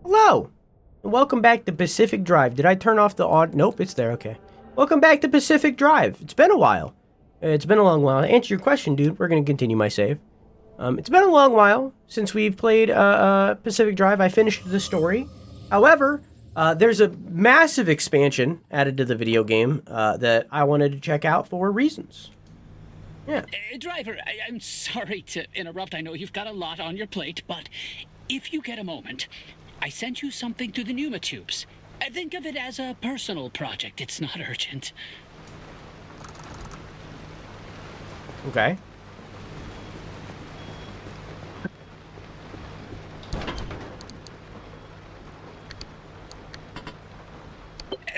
Hello, and welcome back to Pacific Drive. Did I turn off the audio? Nope, it's there, okay. Welcome back to Pacific Drive. It's been a while. It's been a long while. To answer your question, dude, we're going to continue my save. It's been a long while since we've played Pacific Drive. I finished the story. However, there's a massive expansion added to the video game that I wanted to check out for reasons. Yeah. Driver, I'm sorry to interrupt. I know you've got a lot on your plate, but if you get a moment, I sent you something through the pneumotubes. Think of it as a personal project. It's not urgent. Okay.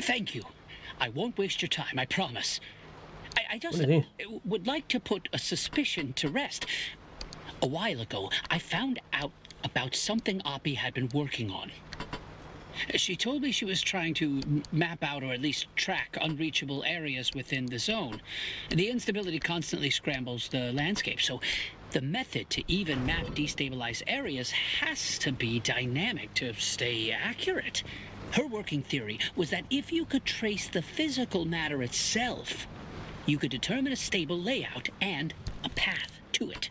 Thank you. I won't waste your time, I promise. I just would like to put a suspicion to rest. A while ago, I found out about something Oppie had been working on. She told me she was trying to map out or at least track unreachable areas within the zone. The instability constantly scrambles the landscape, so the method to even map destabilized areas has to be dynamic to stay accurate. Her working theory was that if you could trace the physical matter itself, you could determine a stable layout and a path to it.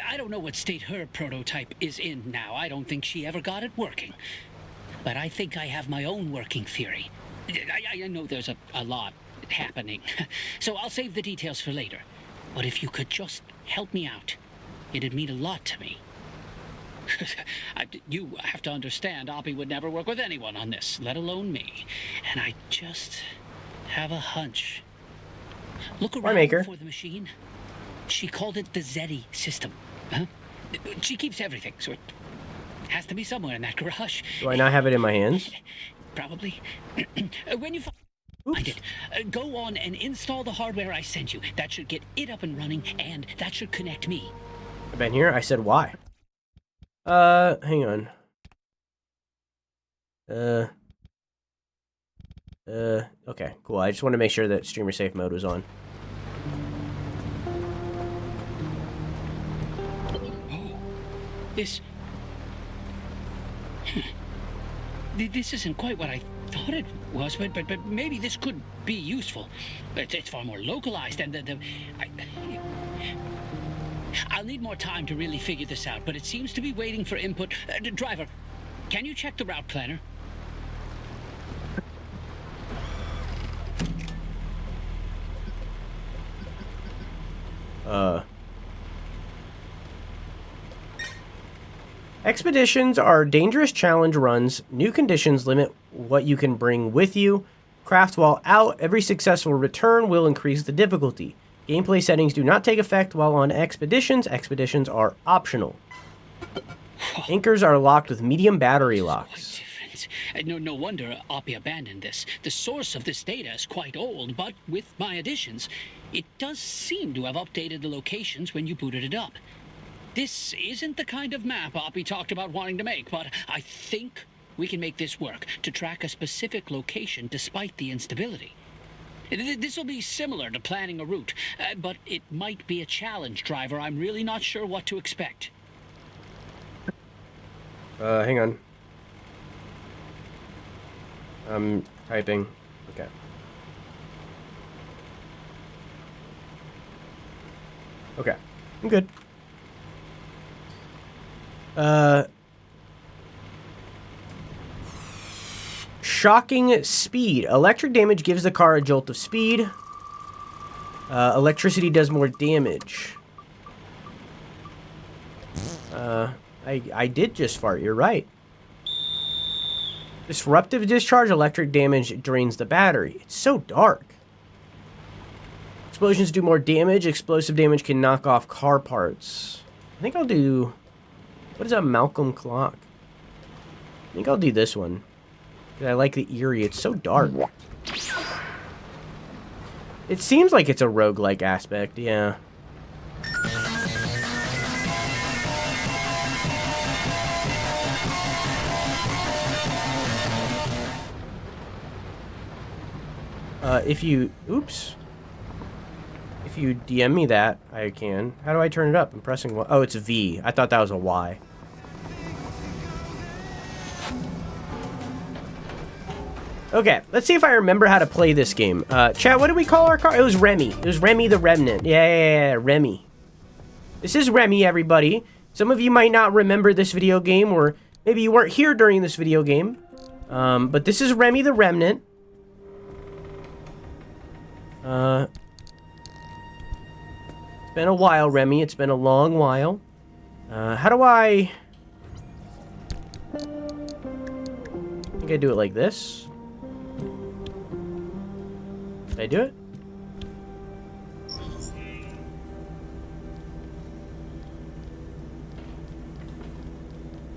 I don't know what state her prototype is in now. I don't think she ever got it working. But I think I have my own working theory. I know there's a lot happening, so I'll save the details for later. But if you could just help me out, it'd mean a lot to me. You have to understand, Oppie would never work with anyone on this, let alone me. And I just have a hunch. Look around for the machine. She called it the Zeddy system. Huh? She keeps everything, so it has to be somewhere in that garage. Do I not have it in my hands? Probably. When you find it, go on and install the hardware I sent you. That should get it up and running, and that should connect me. I've been here? I said why. Hang on. Okay, cool. I just want to make sure that streamer safe mode was on. This isn't quite what I thought it was, but maybe this could be useful. It's far more localized, and I'll need more time to really figure this out, but it seems to be waiting for input. Driver, can you check the route planner? Expeditions are dangerous challenge runs. New conditions limit what you can bring with you. Craft while out. Every successful return will increase the difficulty. Gameplay settings do not take effect while on expeditions. Expeditions are optional. Anchors are locked with medium battery locks. No wonder Oppie abandoned this. The source of this data is quite old, but with my additions, it does seem to have updated the locations when you booted it up. This isn't the kind of map Oppie talked about wanting to make, but I think we can make this work to track a specific location despite the instability. This will be similar to planning a route, but it might be a challenge, Driver. I'm really not sure what to expect. Hang on. I'm typing. Okay. Okay. I'm good. Shocking speed. Electric damage gives the car a jolt of speed. Electricity does more damage. I did just fart, you're right. Disruptive discharge, electric damage drains the battery. It's so dark. Explosions do more damage. Explosive damage can knock off car parts. I think I'll do... What is that Malcolm clock? I think I'll do this one. I like the eerie. It's so dark. It seems like it's a roguelike aspect, yeah. If you... Oops. If you DM me that, I can. How do I turn it up? I'm pressing... Oh, it's V. I thought that was a Y. Okay, let's see if I remember how to play this game. Chat, what did we call our car? It was Remy. It was Remy the Remnant. Yeah, Remy. This is Remy, everybody. Some of you might not remember this video game, or maybe you weren't here during this video game. But this is Remy the Remnant. It's been a while, Remy. It's been a long while. How do I think I do it like this? Did I do it?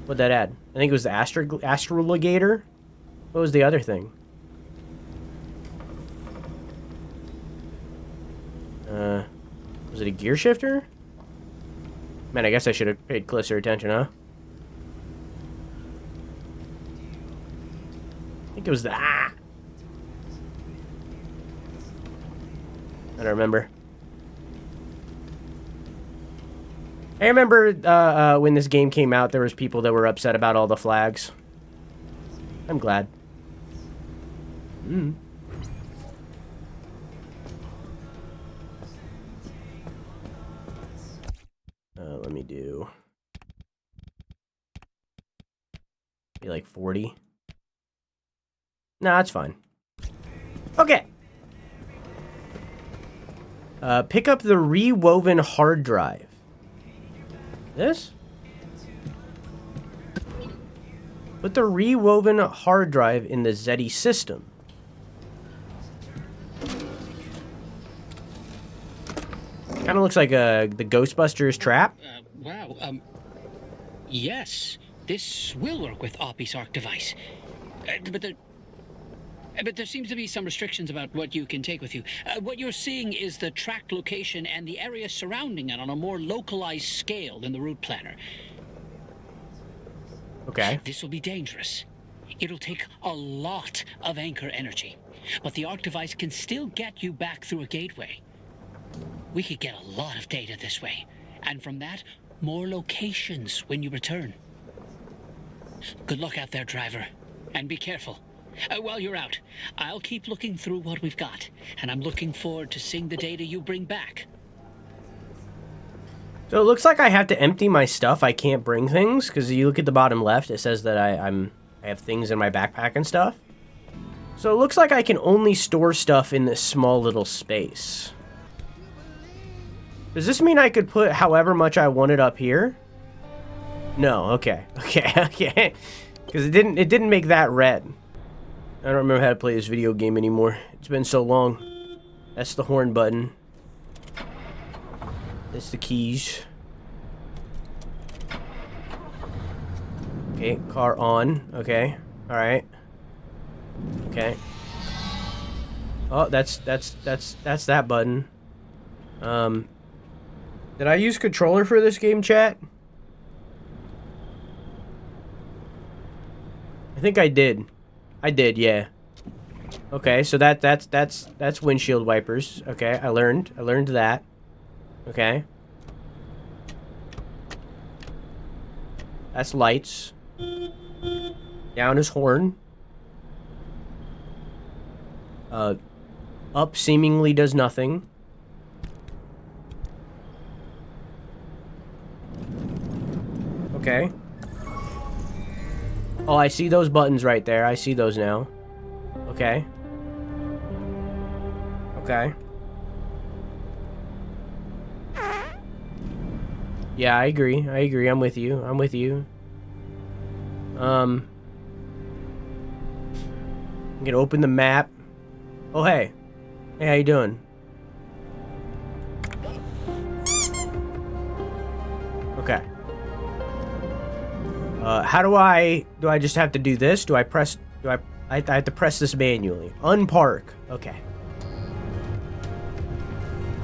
What'd that add? I think it was the astroligator. What was the other thing? Was it a gear shifter? Man, I guess I should have paid closer attention, huh? I think it was the... I don't remember. I remember when this game came out, there was people that were upset about all the flags. I'm glad. Let me do... Be like 40. Nah, that's fine. Okay. Pick up the rewoven hard drive. This? Put the rewoven hard drive in the Zeddy system. Kind of looks like the Ghostbusters trap. Wow. Yes, this will work with Oppie's Arc device. But there seems to be some restrictions about what you can take with you. What you're seeing is the track location and the area surrounding it on a more localized scale than the route planner. Okay. This will be dangerous. It'll take a lot of anchor energy, but the Arc device can still get you back through a gateway. We could get a lot of data this way, and from that, more locations when you return. Good luck out there, driver, and be careful. While you're out, I'll keep looking through what we've got, and I'm looking forward to seeing the data you bring back. So it looks like I have to empty my stuff. I can't bring things, because you look at the bottom left, it says that I have things in my backpack and stuff. So it looks like I can only store stuff in this small little space. Does this mean I could put however much I wanted up here? No, okay. Okay. Because it didn't make that red. I don't remember how to play this video game anymore. It's been so long. That's the horn button. That's the keys. Okay, car on. Okay. Alright. Okay. Oh, that's that button. Did I use controller for this game, chat? I think I did. I did, yeah. Okay, so that's windshield wipers. Okay, I learned that. Okay. That's lights. Down is horn. Up seemingly does nothing. Okay. Oh, I see those buttons right there. I see those now. Okay. Okay. Yeah, I agree. I'm with you. I'm gonna open the map. Oh, hey. Hey, how you doing? Okay. How do I just have to do this? I have to press this manually. Unpark. Okay.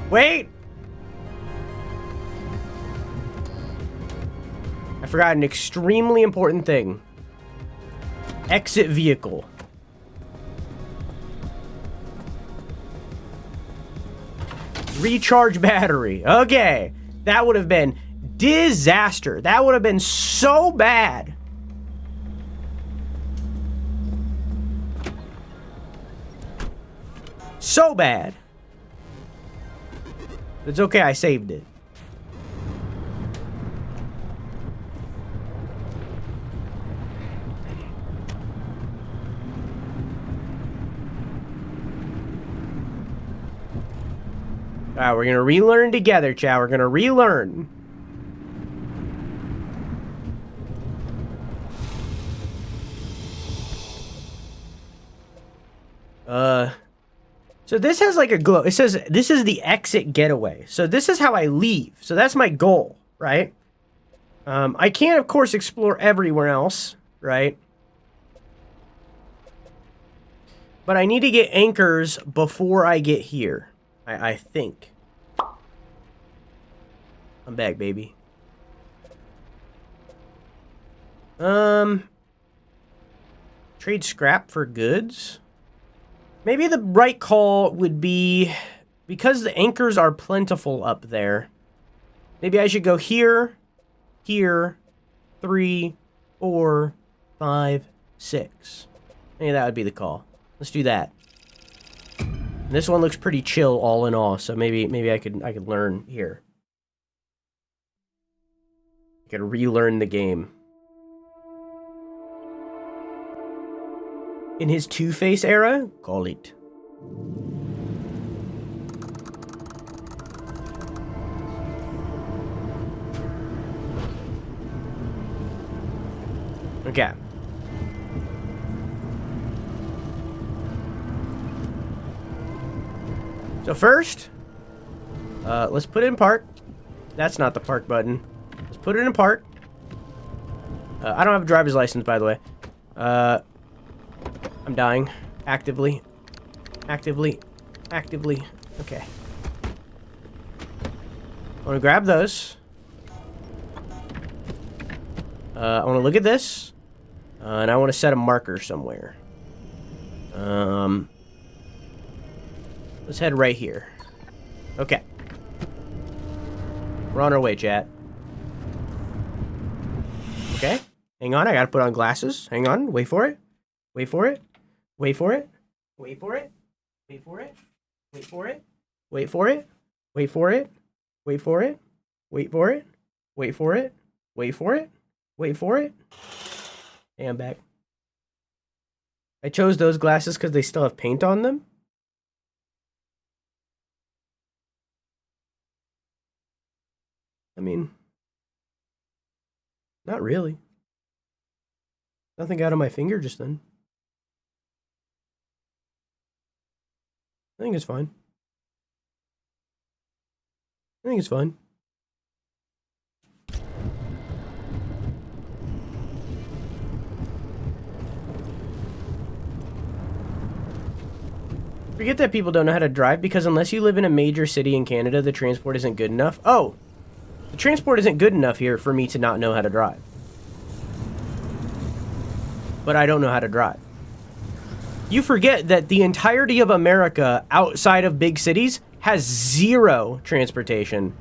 Wait! I forgot an extremely important thing. Exit vehicle. Recharge battery. Okay. That would have been disaster. That would have been so bad. So bad. It's okay, I saved it. Alright, we're gonna relearn together, chat. We're gonna relearn. So this has like a glow. It says this is the exit getaway. So this is how I leave. So that's my goal, right? I can't, of course, explore everywhere else, right? But I need to get anchors before I get here. I think. I'm back, baby. Trade scrap for goods. Maybe the right call would be, because the anchors are plentiful up there, maybe I should go here, here, 3, 4, 5, 6. Maybe that would be the call. Let's do that. And this one looks pretty chill all in all, so maybe I could learn here. I could relearn the game. In his Two-Face era? Call it. Okay. So first, let's put it in park. That's not the park button. Let's put it in park. I don't have a driver's license, by the way. I'm dying. Actively. Actively. Actively. Okay. I want to grab those. I want to look at this. And I want to set a marker somewhere. Let's head right here. Okay. We're on our way, chat. Okay. Hang on, I gotta put on glasses. Hang on, wait for it. Wait for it. Wait for it. Wait for it. Wait for it. Wait for it. Wait for it. Wait for it. Wait for it. Wait for it. Wait for it. Wait for it. Wait for it. Hey, I'm back. I chose those glasses because they still have paint on them. I mean, not really. Nothing got on my finger just then. I think it's fine. I think it's fine. Forget that people don't know how to drive, because unless you live in a major city in Canada, the transport isn't good enough. Oh, the transport isn't good enough here for me to not know how to drive. But I don't know how to drive. You forget that the entirety of America outside of big cities has zero transportation.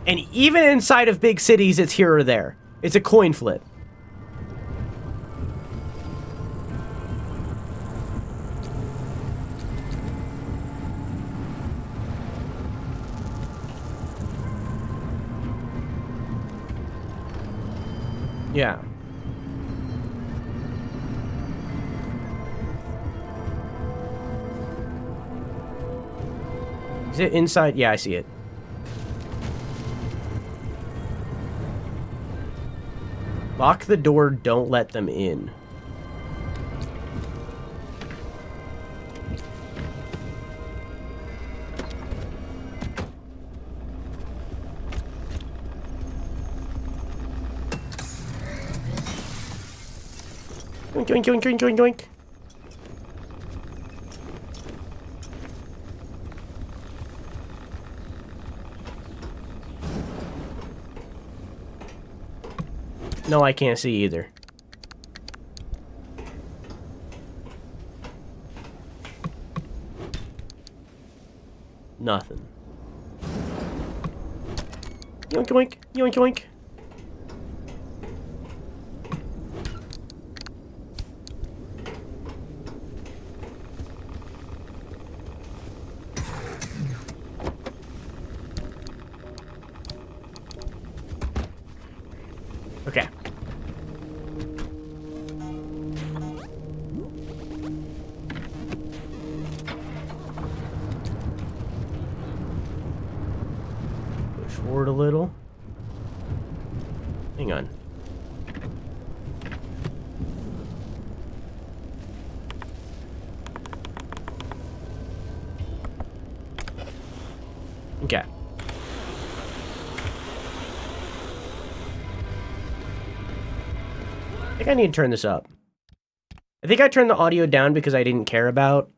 And even inside of big cities, it's here or there. It's a coin flip. Yeah. Is it inside? Yeah, I see it. Lock the door, don't let them in. Doink, doink, doink, doink, doink, doink. No, I can't see either. Nothing. Yoink, yoink, yoink, yoink. Okay. Push forward a little. Hang on. Okay. I think I need to turn this up. I think I turned the audio down because I didn't care about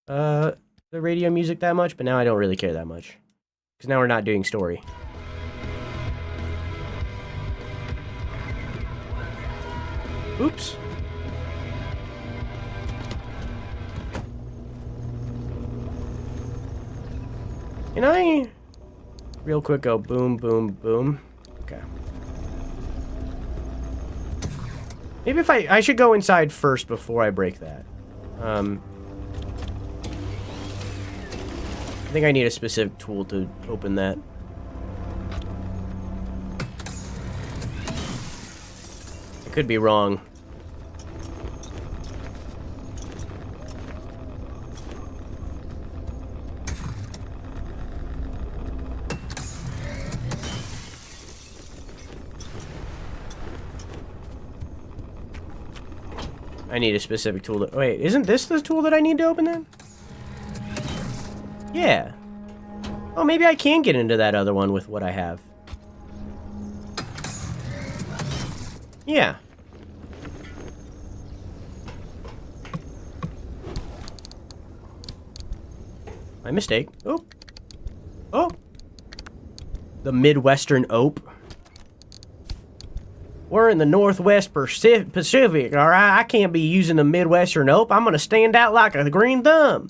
the radio music that much, but now I don't really care that much. Because now we're not doing story. Oops. Can I real quick go boom, boom, boom? Okay. Maybe if I should go inside first before I break that. I think I need a specific tool to open that. I could be wrong. I need a specific tool to... Wait, isn't this the tool that I need to open that? Yeah. Oh, maybe I can get into that other one with what I have. Yeah. My mistake. Oh. Oh. The Midwestern Ope. We're in the Northwest Pacific, all right? I can't be using the Midwestern Ope. I'm going to stand out like a green thumb.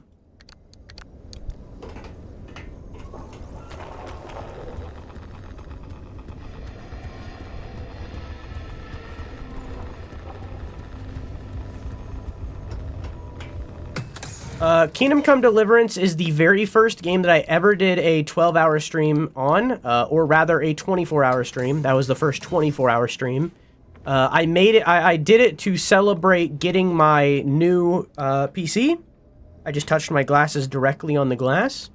Kingdom Come Deliverance is the very first game that I ever did a 12-hour stream on, or rather a 24-hour stream. That was the first 24-hour stream. I did it to celebrate getting my new PC. I just touched my glasses directly on the glass.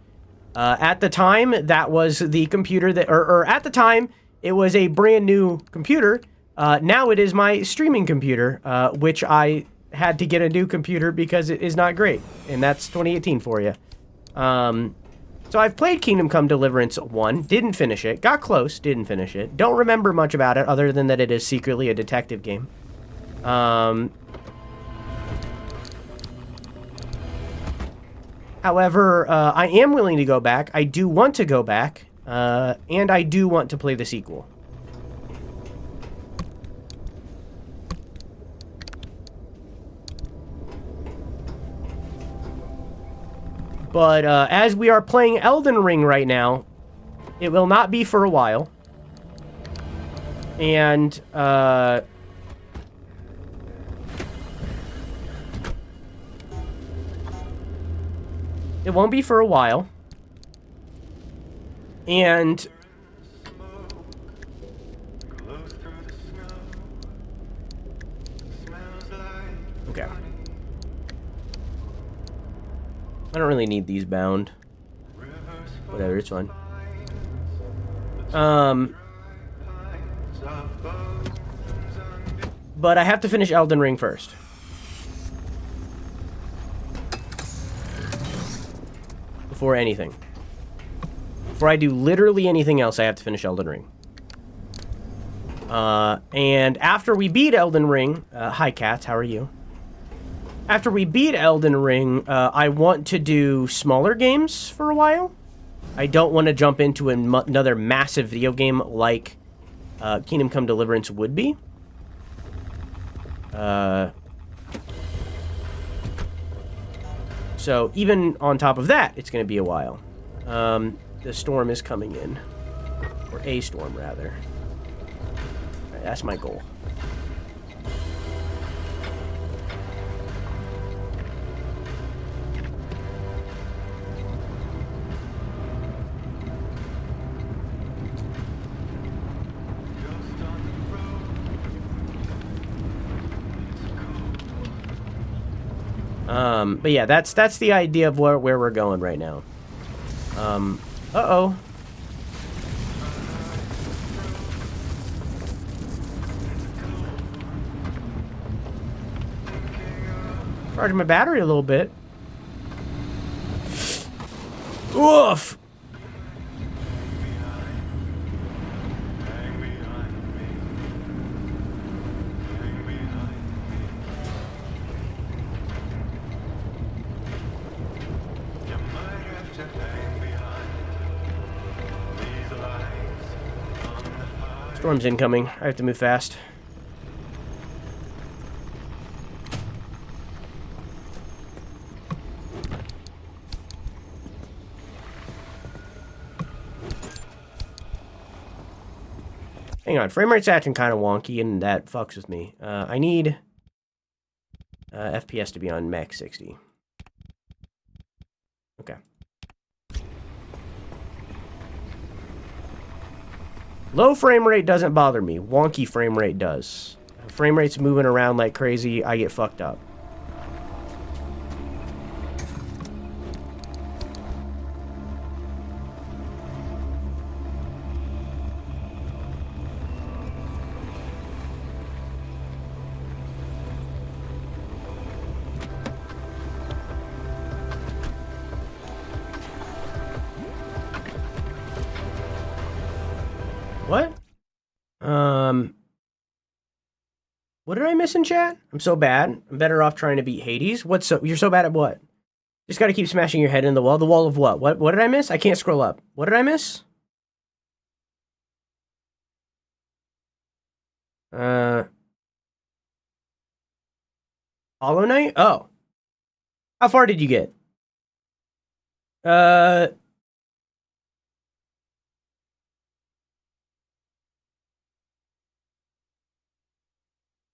At the time, that was the computer that, or at the time, it was a brand new computer. Now it is my streaming computer, which I had to get a new computer because it is not great. And that's 2018 for you. So I've played Kingdom Come Deliverance 1, didn't finish it, got close, didn't finish it. Don't remember much about it other than that it is secretly a detective game. However, I am willing to go back. I do want to go back, and I do want to play the sequel. But as we are playing Elden Ring right now, it will not be for a while. And it won't be for a while. And okay. I don't really need these bound. Whatever, it's fine. But I have to finish Elden Ring first. Before anything. Before I do literally anything else, I have to finish Elden Ring. And after we beat Elden Ring... hi, cats, how are you? After we beat Elden Ring, I want to do smaller games for a while. I don't want to jump into another massive video game like Kingdom Come Deliverance would be. So even on top of that, it's going to be a while. The storm is coming in. Or a storm, rather. All right, that's my goal. But yeah, that's the idea of where we're going right now. Uh-oh. Charging my battery a little bit. Oof! Storm's incoming. I have to move fast. Hang on, frame rate's acting kind of wonky, and that fucks with me. I need FPS to be on max 60. Okay. Low frame rate doesn't bother me. Wonky frame rate does. Frame rate's moving around like crazy, I get fucked up. What? What did I miss in chat? I'm so bad. I'm better off trying to beat Hades. You're so bad at what? Just gotta keep smashing your head in the wall. The wall of what? What did I miss? I can't scroll up. What did I miss? Hollow Knight? Oh. How far did you get?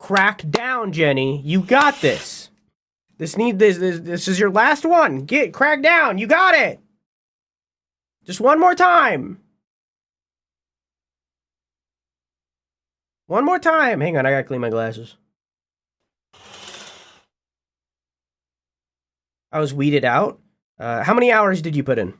Crack down, Jenny. You got this. This is your last one. Crack down. You got it. Just one more time. One more time. Hang on, I gotta clean my glasses. I was weeded out. How many hours did you put in?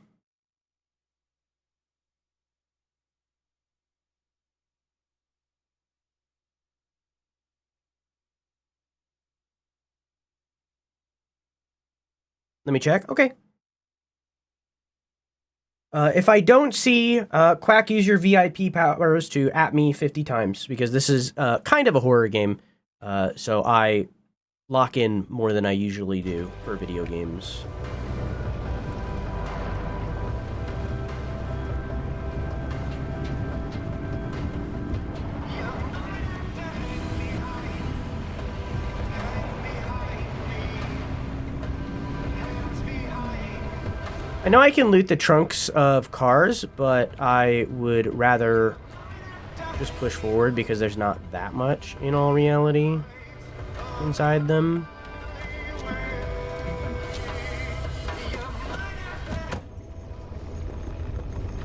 Let me check. Okay. If I don't see Quack, use your VIP powers to at me 50 times, because this is kind of a horror game. So I lock in more than I usually do for video games. I know I can loot the trunks of cars, but I would rather just push forward because there's not that much, in all reality, inside them.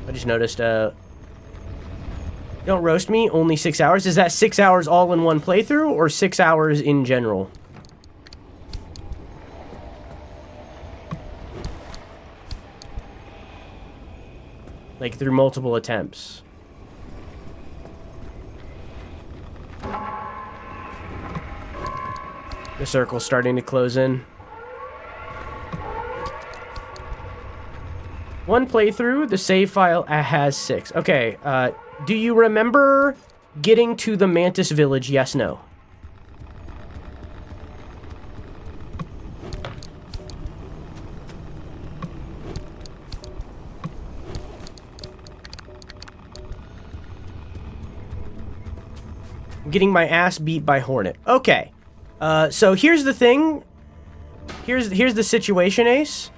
I just noticed, don't roast me, only 6 hours. Is that 6 hours all in one playthrough, or 6 hours in general? Like, through multiple attempts. The circle's starting to close in. One playthrough, the save file has 6. Okay, do you remember getting to the Mantis Village? Yes, no? Getting my ass beat by Hornet. Okay. So here's the thing. Here's the situation, Ace.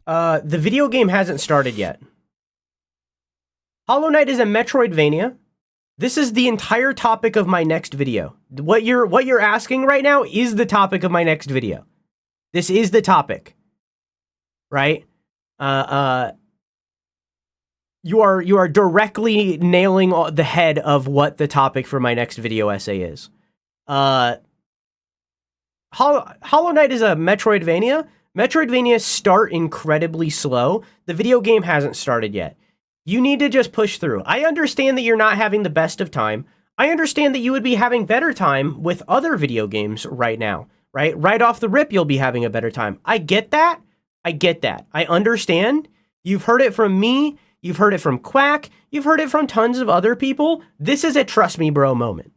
The video game hasn't started yet. Hollow Knight is a Metroidvania. This is the entire topic of my next video. What you're asking right now is the topic of my next video. This is the topic. Right? You are directly nailing the head of what the topic for my next video essay is. I Hollow Knight is a Metroidvania. Metroidvanias start incredibly slow. The video game hasn't started yet. You need to just push through. I understand that you're not having the best of time. I understand that you would be having better time with other video games right now, right? Right off the rip, you'll be having a better time. I get that. I understand. You've heard it from me. You've heard it from Quack. You've heard it from tons of other people. This is a trust me bro moment.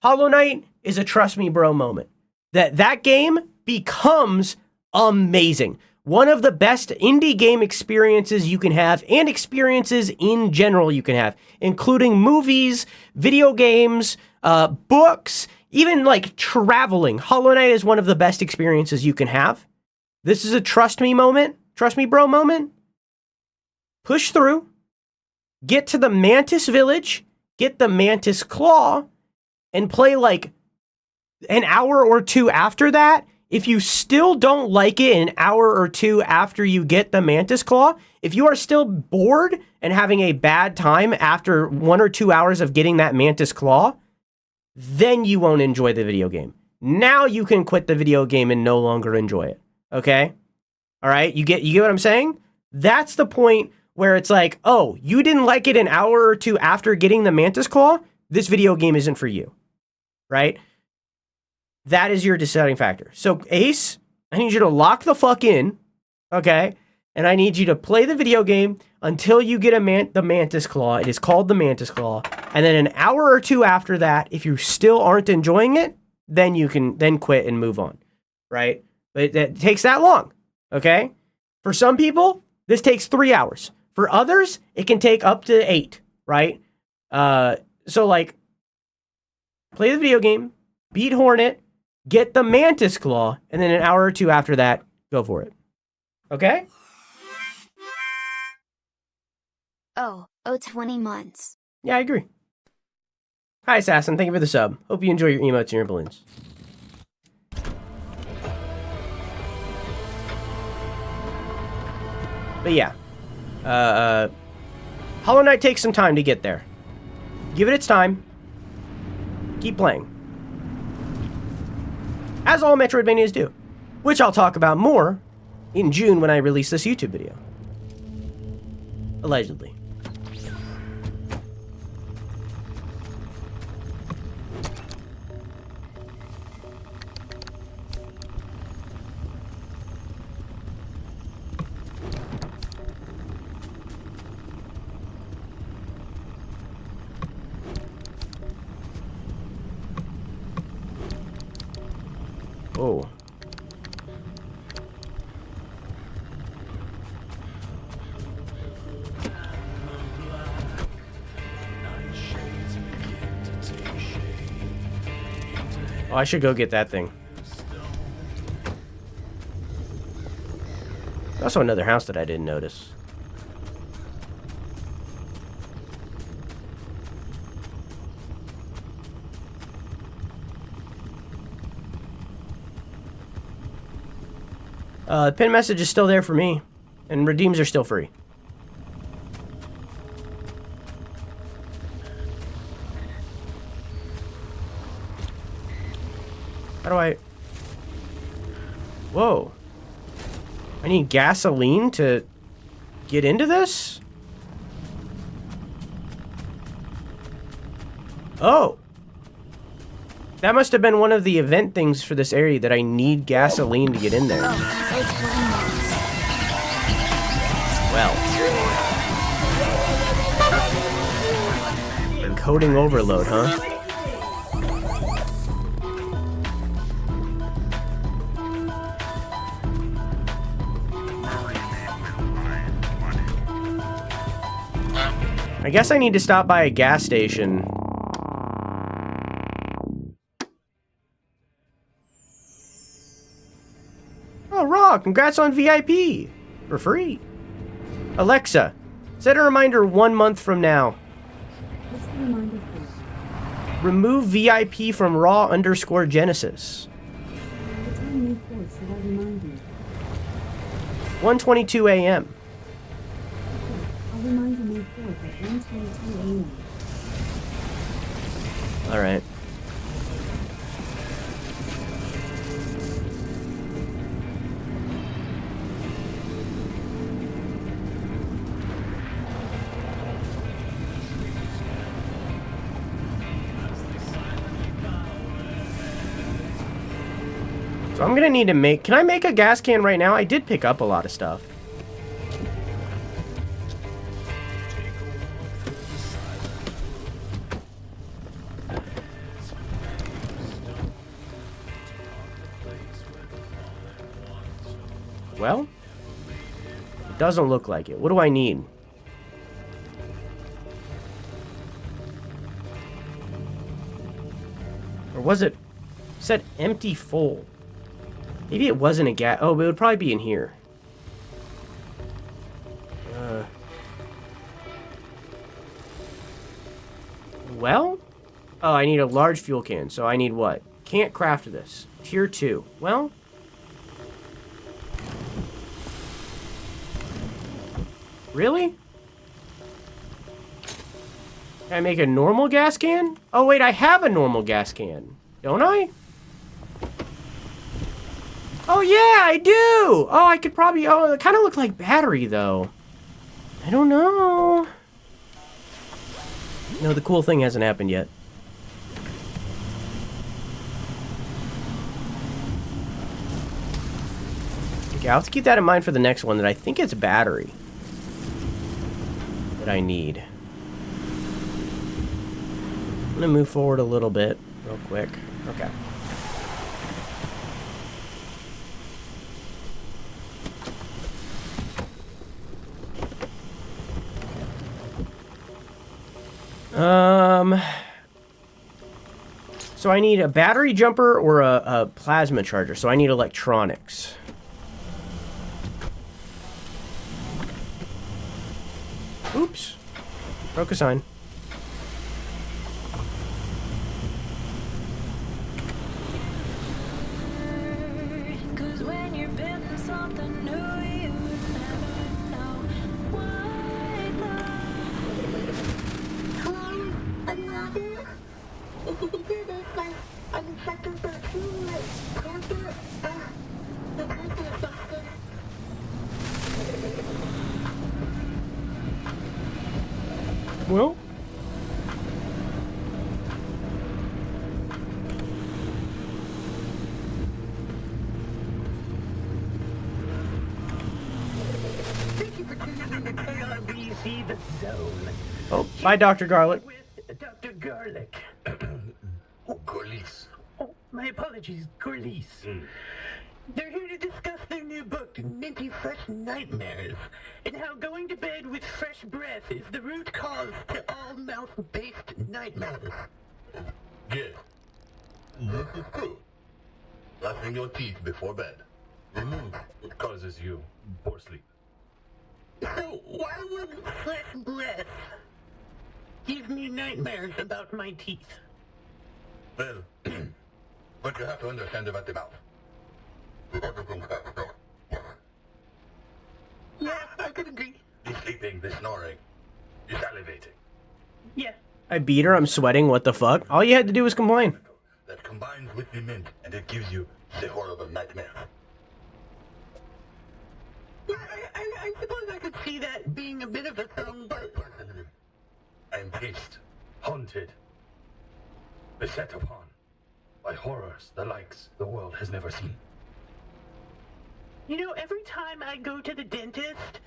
Hollow Knight is a trust me bro moment. That game becomes amazing. One of the best indie game experiences you can have, and experiences in general you can have, including movies, video games, books, even like traveling. Hollow Knight is one of the best experiences you can have. This is a trust me moment, trust me bro moment. Push through, get to the Mantis Village, get the Mantis Claw, and play like an hour or two after that. If you still don't like it an hour or two after you get the Mantis Claw, if you are still bored and having a bad time after 1 or 2 hours of getting that Mantis Claw, then you won't enjoy the video game. Now you can quit the video game and no longer enjoy it. Okay? All right? You get what I'm saying? That's the point where it's like, oh, you didn't like it an hour or two after getting the Mantis Claw? This video game isn't for you. Right? That is your deciding factor. So, Ace, I need you to lock the fuck in, okay? And I need you to play the video game until you get the Mantis Claw. It is called the Mantis Claw. And then an hour or two after that, if you still aren't enjoying it, then you can then quit and move on, right? But it takes that long, okay? For some people, this takes 3 hours. For others, it can take up to 8, right? So, like, play the video game, beat Hornet, get the Mantis Claw, and then an hour or two after that, go for it. Okay? 20 months. Yeah, I agree. Hi, Assassin. Thank you for the sub. Hope you enjoy your emotes and your balloons. But yeah. Hollow Knight takes some time to get there. Give it its time. Keep playing. As all Metroidvanias do. Which I'll talk about more in June when I release this YouTube video. Allegedly. Oh. Oh, I should go get that thing. There's also another house that I didn't notice. The pin message is still there for me, and redeems are still free. How do I... Whoa. I need gasoline to get into this? Oh. That must have been one of the event things for this area, that I need gasoline to get in there. Well. Encoding overload, huh? I guess I need to stop by a gas station. Oh, Raw, congrats on VIP. For free. Alexa, set a reminder 1 month from now. What's the reminder for? Remove VIP from Raw_Genesis. What time May 4th should I remind you? 1:22 a.m. Okay, I'll remind you May 4th at 1:22 a.m. Alright. So I'm gonna need to make... Can I make a gas can right now? I did pick up a lot of stuff. Well, it doesn't look like it. What do I need? Or was it... It said empty full. Maybe it wasn't a gas... Oh, but it would probably be in here. Well? Oh, I need a large fuel can. So I need what? Can't craft this. Tier 2. Well... Really? Can I make a normal gas can? Oh, wait, I have a normal gas can. Don't I? Oh, yeah, I do! Oh, I could probably... Oh, it kind of looked like battery, though. I don't know. No, the cool thing hasn't happened yet. Okay, I'll have to keep that in mind for the next one, that I think it's battery that I need. I'm gonna move forward a little bit, real quick. Okay. So I need a battery jumper or a plasma charger. So I need electronics. Oops. Broke a sign. Well, oh, bye, Dr. Garlic. Dr. Garlic. Oh, Corliss. Oh, my apologies, Corliss. They're here to discuss their new book, Minty Fresh Nightmares, and how going to bed with fresh breath is the root cause to all mouth-based nightmares. Yes. This is true. Brushing your teeth before bed. It causes you poor sleep. So why would fresh breath give me nightmares about my teeth? Well, what you have to understand about the mouth. Yeah, I could agree. The sleeping, the snoring, the salivating. Yeah. I beat her. I'm sweating. What the fuck? All you had to do was complain. That combines with the mint, and it gives you the horrible nightmare. Yeah, I suppose I could see that being a bit of a thing, but... I'm pissed, haunted, beset upon by horrors the likes the world has never seen. You know, every time I go to the dentist,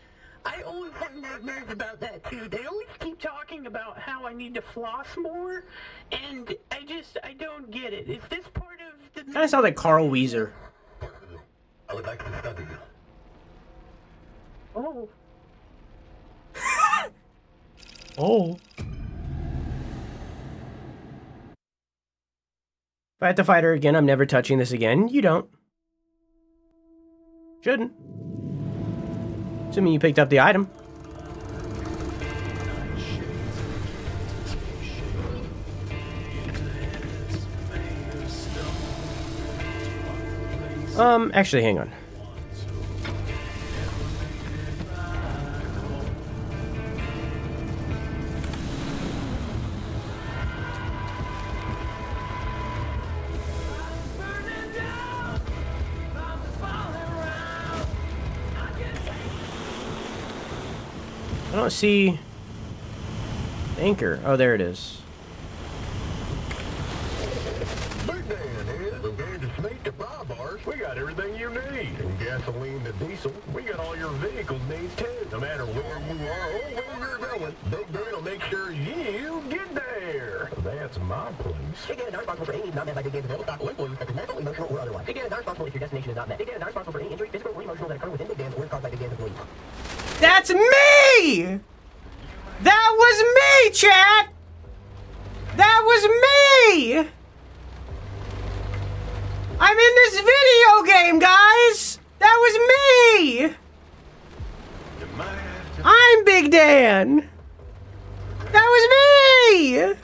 I always have nightmares about that too. They always keep talking about how I need to floss more, and I don't get it. Is this part of the... Kind of sounds like Carl Weezer. I would like to study you. Oh. Oh. If I have to fight her again, I'm never touching this again. You don't. Shouldn't. Assuming you picked up the item. Actually, hang on. I don't see anchor. Oh, there it is. Birthday in here. We're going to make the bar bar parts, we got everything you need. From gasoline to diesel, we got all your vehicles needs too. No matter where you are or where you're going, Big Dan will make sure you get there. That's my place. Big Dan is not responsible for any needs not met by Big Dan's available stock or employees, such as medical, emotional, or otherwise. Big Dan is not responsible if your destination is not met. Big Dan is not responsible for any injury, physical or emotional, that occur within Big Dan or is caused by Big Dan's employees. That's me! That was me, chat! That was me! I'm in this video game, guys! That was me! I'm Big Dan! That was me!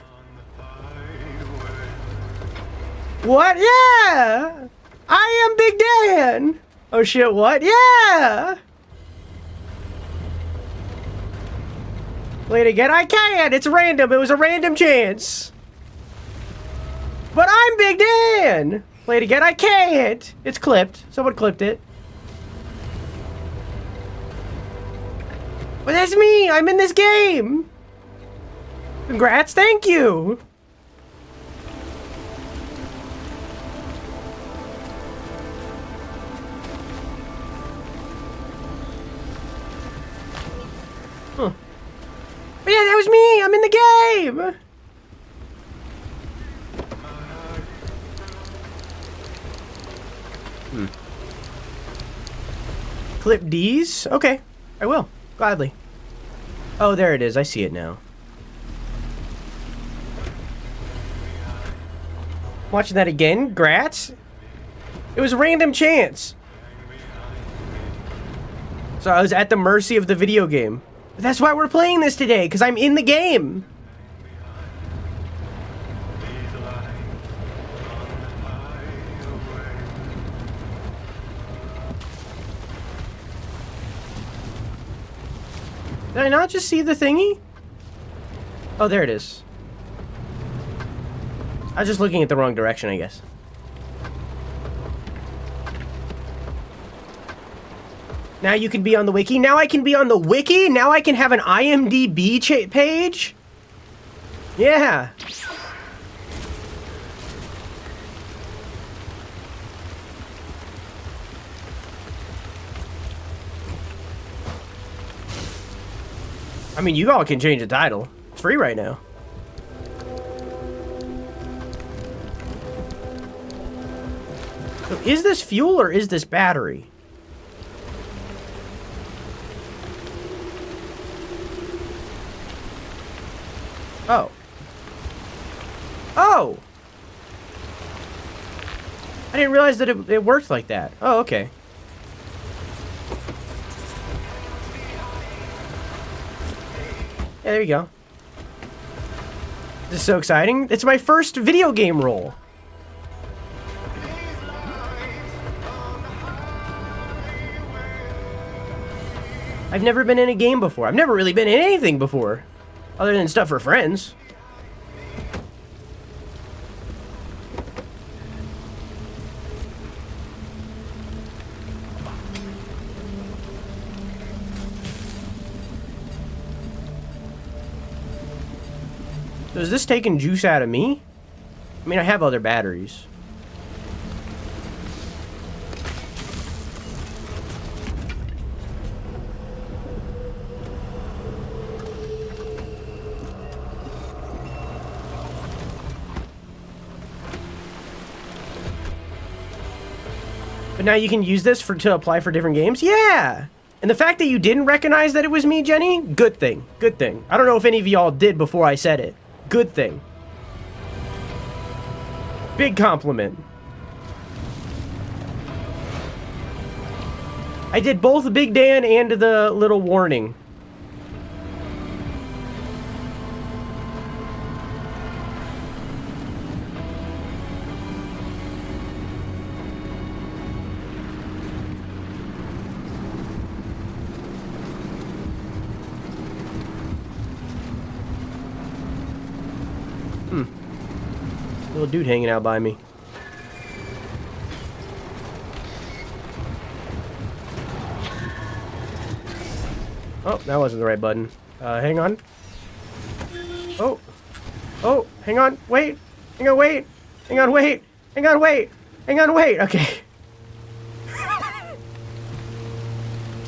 What? Yeah! I am Big Dan! Oh shit, what? Yeah! Play it again? I can't! It's random. It was a random chance. But I'm Big Dan! Play it again? I can't! It's clipped. Someone clipped it. But that's me! I'm in this game! Congrats, thank you! Huh. But yeah, that was me! I'm in the game! Clip D's? Okay, I will. Gladly. Oh, there it is. I see it now. Watching that again? Grats? It was a random chance. So I was at the mercy of the video game. But that's why we're playing this today, because I'm in the game. Did I not just see the thingy? Oh, there it is. I was just looking at the wrong direction, I guess. Now you can be on the wiki. Now I can be on the wiki. Now I can have an IMDb page. Yeah. I mean, you all can change the title. It's free right now. So is this fuel or is this battery? Oh. Oh! I didn't realize that it worked like that. Oh, okay. Yeah, there you go. This is so exciting. It's my first video game role. I've never been in a game before. I've never really been in anything before. Other than stuff for friends. So is this taking juice out of me? I mean, I have other batteries. But now you can use this to apply for different games? Yeah! And the fact that you didn't recognize that it was me, Jenny, good thing. Good thing. I don't know if any of y'all did before I said it. Good thing. Big compliment. I did both Big Dan and the little warning. Little dude hanging out by me. Oh, that wasn't the right button. Hang on. Oh. Oh, hang on. Wait. Hang on, wait. Hang on, wait. Hang on, wait. Hang on, wait. Okay.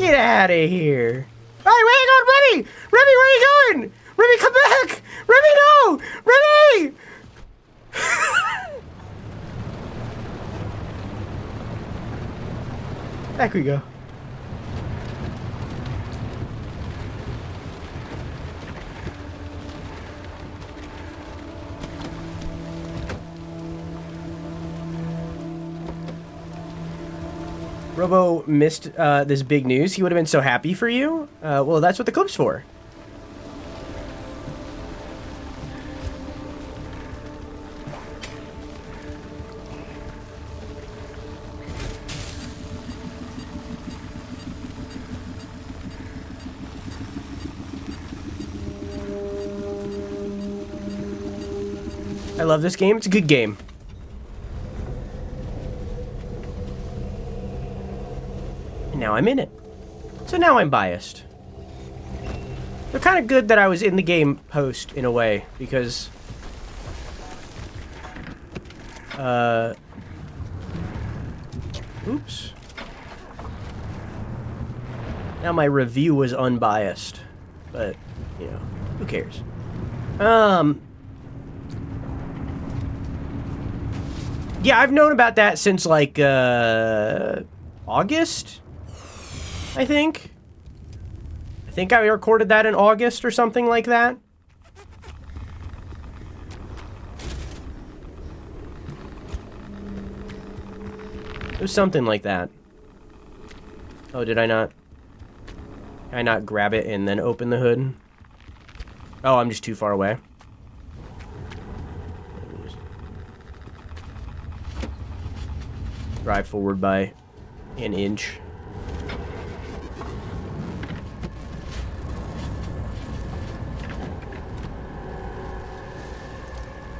Get out of here. All right, wait, hang on, Remy! Remy, where are you going? Remy, come back! Remy, no! Remy! Back we go. Robo missed this big news. He would have been so happy for you. Well, that's what the clip's for. I love this game. It's a good game. Now I'm in it. So now I'm biased. They're kind of good that I was in the game post, in a way, because... Oops. Now my review was unbiased. But, you know, who cares? Yeah, I've known about that since, like, August? I think I recorded that in August or something like that. It was something like that. Oh, did I not? Can I not grab it and then open the hood? Oh, I'm just too far away. Drive forward by an inch.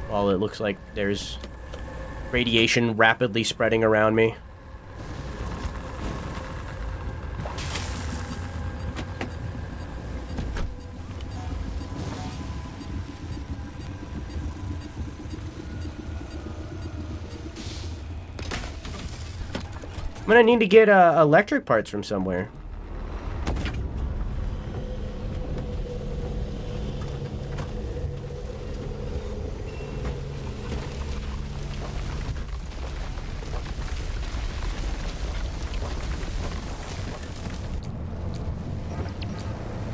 While it looks like there's radiation rapidly spreading around me. I'm gonna need to get electric parts from somewhere.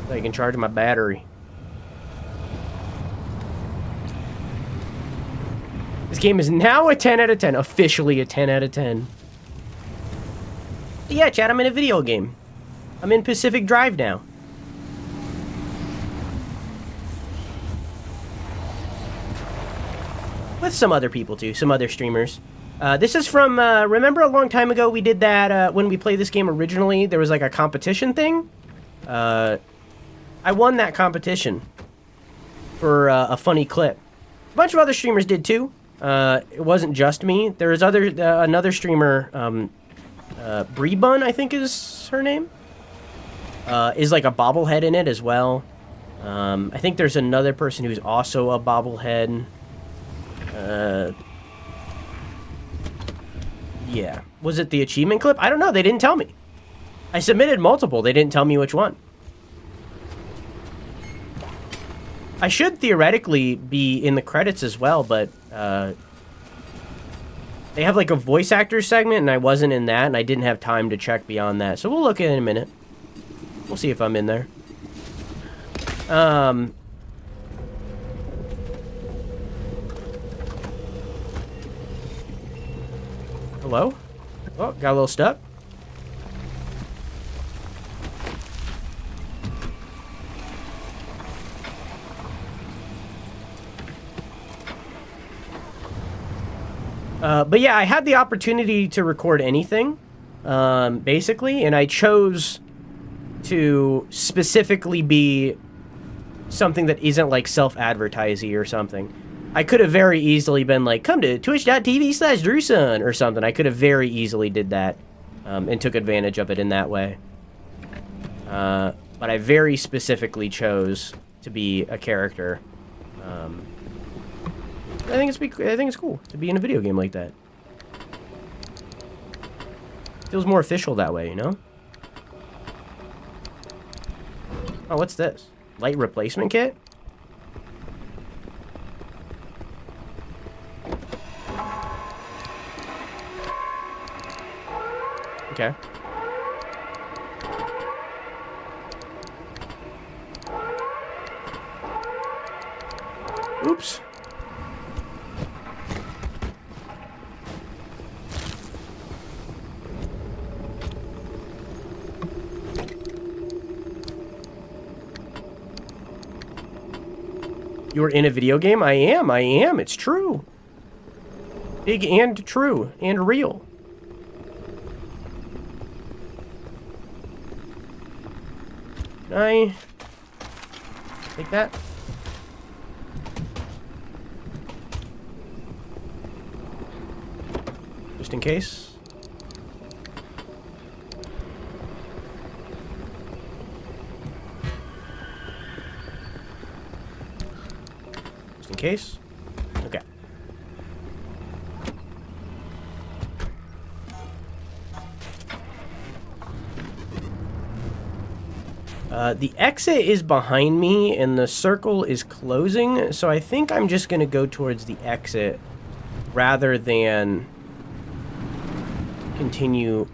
I can charge my battery. This game is now a 10 out of 10. Officially a 10 out of 10. But yeah, chat, I'm in a video game. I'm in Pacific Drive now. With some other people too, some other streamers. This is from, remember a long time ago we did that, when we played this game originally, there was like a competition thing? I won that competition for a funny clip. A bunch of other streamers did too. It wasn't just me. There was another streamer, Brebun, I think is her name. Is like a bobblehead in it as well. I think there's another person who's also a bobblehead. Yeah. Was it the achievement clip? I don't know. They didn't tell me. I submitted multiple. They didn't tell me which one. I should theoretically be in the credits as well, but they have like a voice actor segment, and I wasn't in that, and I didn't have time to check beyond that. So we'll look in a minute. We'll see if I'm in there. Hello? Oh, got a little stuck. But yeah, I had the opportunity to record anything, basically, and I chose to specifically be something that isn't like self-advertising or something. I could have very easily been like, come to twitch.tv/DrewSunn or something. I could have very easily did that, and took advantage of it in that way. But I very specifically chose to be a character. I think it's cool to be in a video game like that. Feels more official that way, you know? Oh, what's this? Light replacement kit? Okay. Oops. You're in a video game? I am. It's true. Big and true and real. Can I take that? Just in case. Just in case. Okay. The exit is behind me and the circle is closing, so I think I'm just going to go towards the exit rather than continue.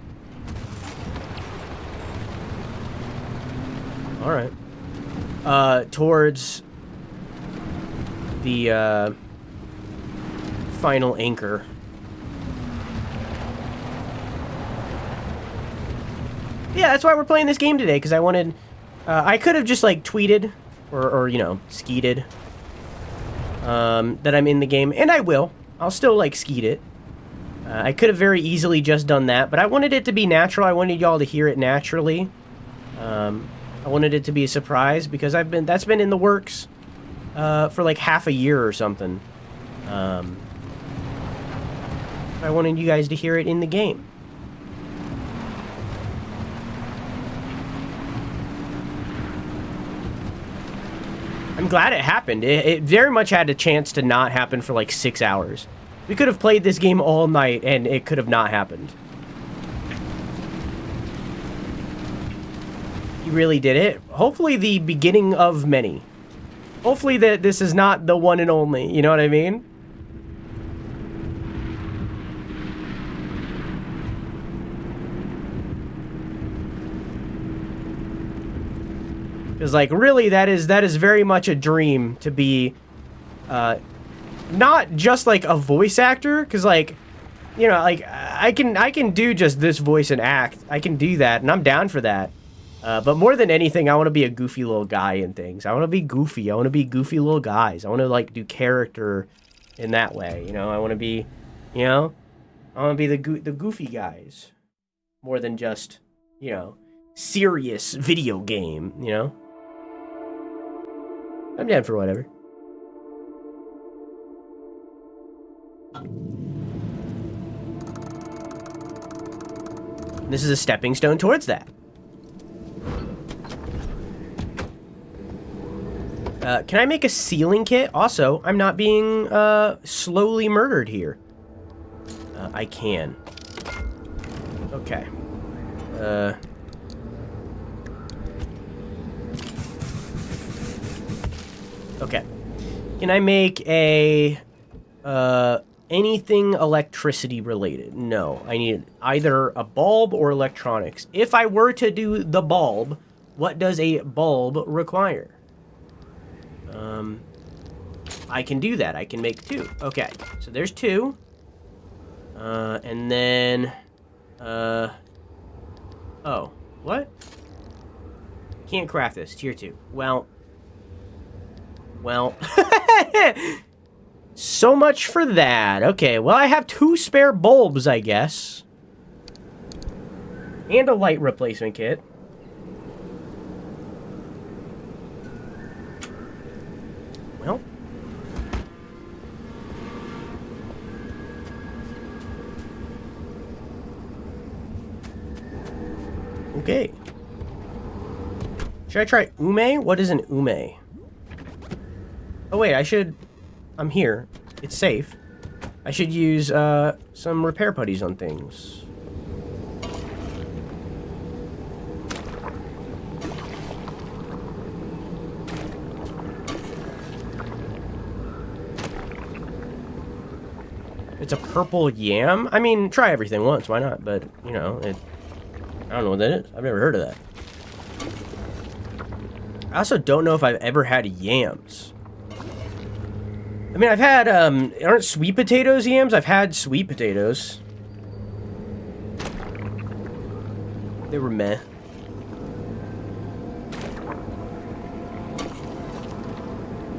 Alright. Towards the final anchor. Yeah, that's why we're playing this game today, because I wanted... I could have just, like, tweeted, or you know, skeeted, that I'm in the game, and I will. I'll still, like, skeet it. I could have very easily just done that, but I wanted it to be natural. I wanted y'all to hear it naturally. I wanted it to be a surprise, because that's been in the works, for, like, half a year or something. I wanted you guys to hear it in the game. I'm glad it happened. It very much had a chance to not happen for like 6 hours. We could have played this game all night and it could have not happened. You really did it. Hopefully the beginning of many. Hopefully that this is not the one and only, you know what I mean? Because, like, really, that is very much a dream to be, not just, like, a voice actor, because, like, you know, like, I can do just this voice and act. I can do that, and I'm down for that. But more than anything, I want to be a goofy little guy in things. I want to be goofy. I want to be goofy little guys. I want to, like, do character in that way, you know? I want to be, you know? I want to be the goofy guys. More than just, you know, serious video game, you know? I'm down for whatever. This is a stepping stone towards that. Can I make a ceiling kit? Also, I'm not being slowly murdered here. I can. Okay. Okay. Can I make a, anything electricity related? No. I need either a bulb or electronics. If I were to do the bulb, what does a bulb require? I can do that. I can make 2. Okay. So there's 2. And then, oh. What? Can't craft this. Tier 2. Well, so much for that. Okay, well, I have 2 spare bulbs, I guess. And a light replacement kit. Well. Okay. Should I try ume? What is an ume? Oh wait, I'm here. It's safe. I should use some repair putties on things. It's a purple yam? I mean, try everything once, why not? But, you know, I don't know what that is. I've never heard of that. I also don't know if I've ever had yams. I mean, I've had, aren't sweet potatoes yams? I've had sweet potatoes. They were meh.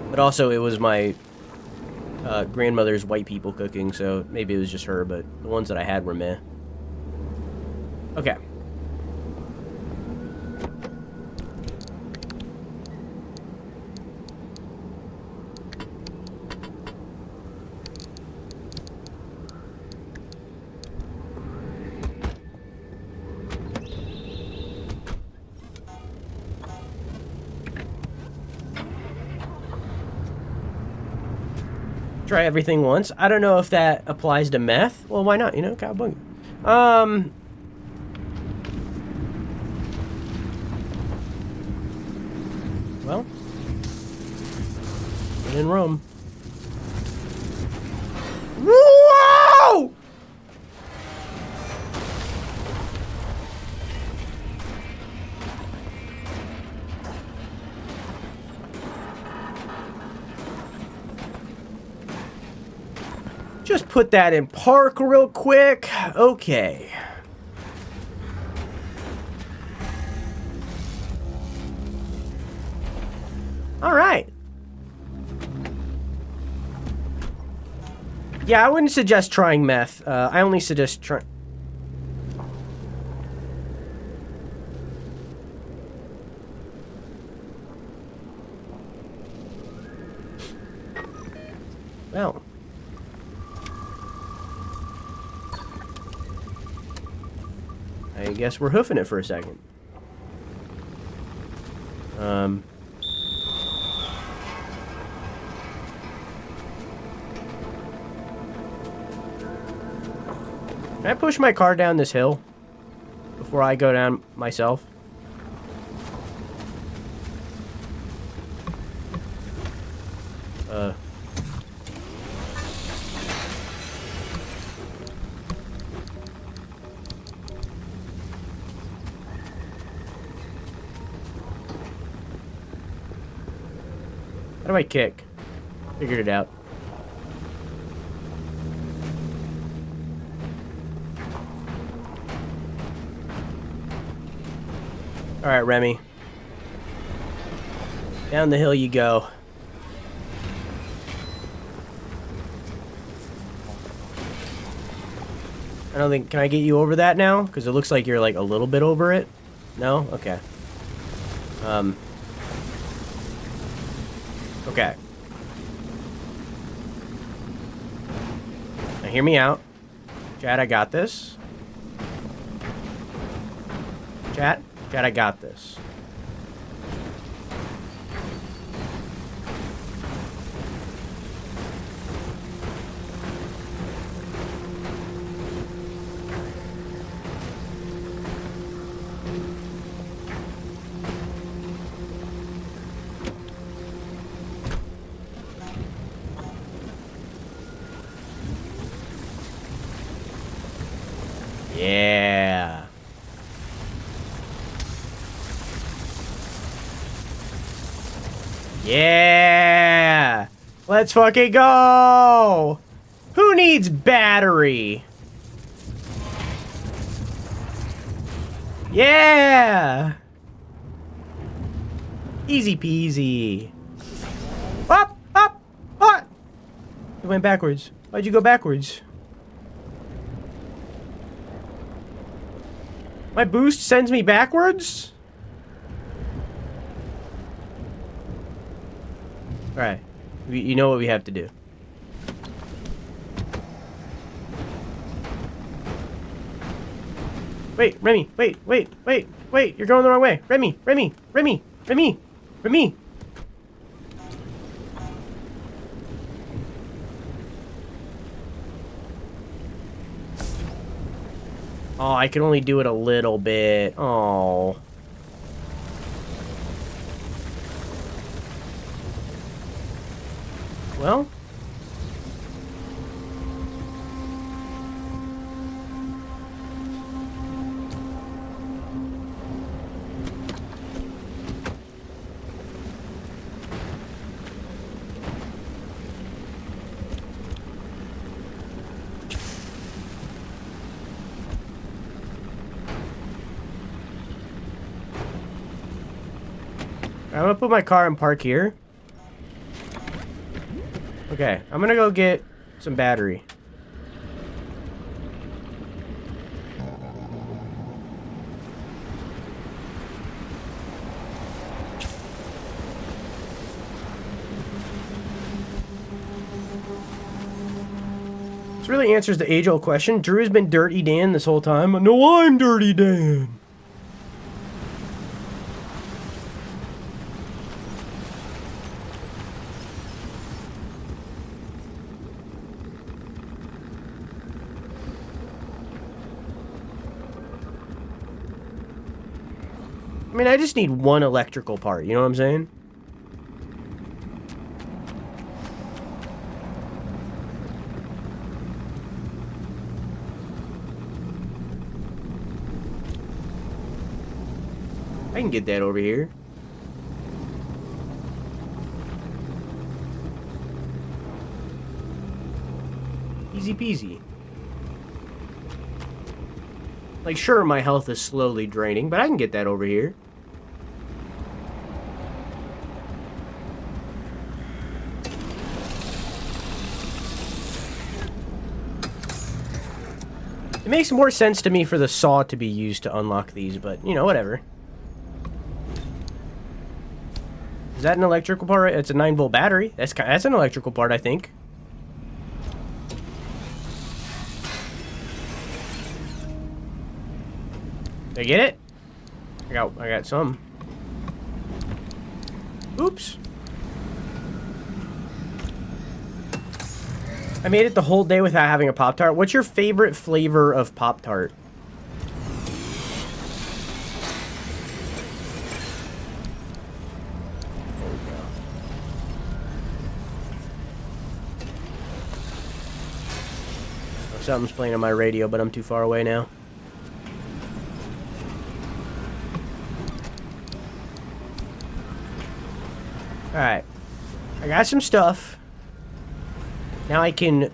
But also, it was my grandmother's white people cooking, so maybe it was just her, but the ones that I had were meh. Okay. Try everything once. I don't know if that applies to meth. Well, why not? You know, cowabunga. Well, when in Rome. Whoa! Just put that in park real quick. Okay. All right. Yeah, I wouldn't suggest trying meth. I only suggest trying... Well... I guess we're hoofing it for a second. Can I push my car down this hill before I go down myself? How do I kick? Figured it out. Alright, Remy. Down the hill you go. I don't think... Can I get you over that now? Because it looks like you're like a little bit over it. No? Okay. Okay. Now hear me out. Chat, I got this. Chat, I got this. Yeah. Yeah. Let's fucking go. Who needs battery? Yeah. Easy peasy. Up, up, up. It went backwards. Why'd you go backwards? My boost sends me backwards? Alright. You know what we have to do. Wait, Remy, wait. You're going the wrong way. Remy. Oh, I can only do it a little bit. Oh. Well. I'm gonna put my car in park here. Okay, I'm gonna go get some battery. This really answers the age-old question. Drew has been Dirty Dan this whole time. No, I'm Dirty Dan. I mean, I just need one electrical part, you know what I'm saying? I can get that over here. Easy peasy. Like, sure, my health is slowly draining, but I can get that over here. It makes more sense to me for the saw to be used to unlock these, but, you know, whatever. Is that an electrical part? It's a 9-volt battery. That's an electrical part, I think. Did I get it? I got some. Oops. I made it the whole day without having a Pop-Tart. What's your favorite flavor of Pop-Tart? Something's playing on my radio, but I'm too far away now. Alright. I got some stuff. Now I can...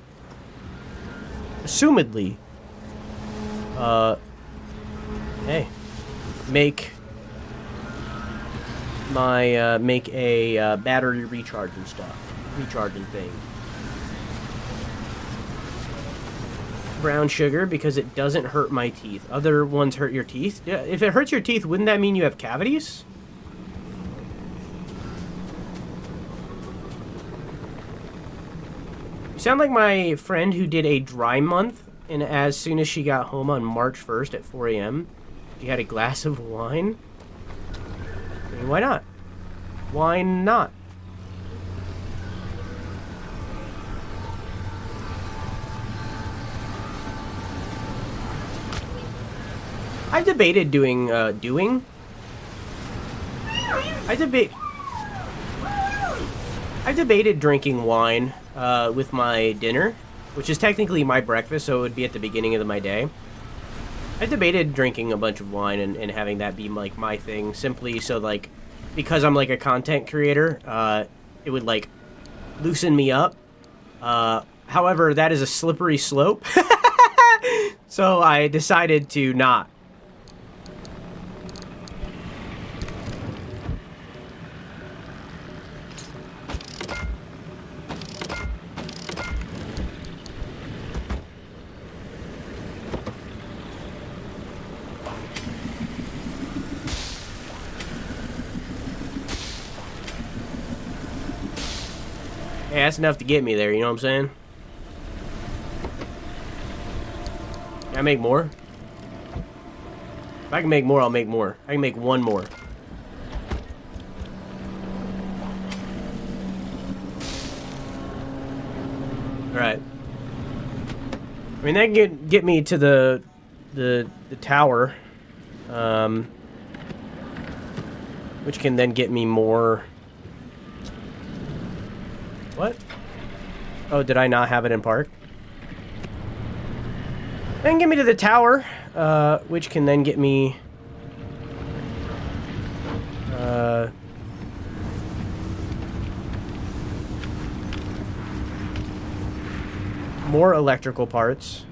assumedly... hey. Make my, make a, battery recharging thing. Brown sugar because it doesn't hurt my teeth. Other ones hurt your teeth? Yeah, if it hurts your teeth, wouldn't that mean you have cavities? You sound like my friend who did a dry month, and as soon as she got home on March 1st at 4 a.m., she had a glass of wine. I mean, why not? Why not? I debated I debated drinking wine with my dinner, which is technically my breakfast, so it would be at the beginning of my day. I debated drinking a bunch of wine and having that be like my thing, simply so like, because I'm like a content creator, it would like loosen me up. However, that is a slippery slope. So I decided to not. Hey, that's enough to get me there, you know what I'm saying? Can I make more? If I can make more, I'll make more. I can make one more. Alright. I mean, that can get me to the tower. Which can then get me more... What? Oh, did I not have it in park? Then get me to the tower, which can then get me... more electrical parts.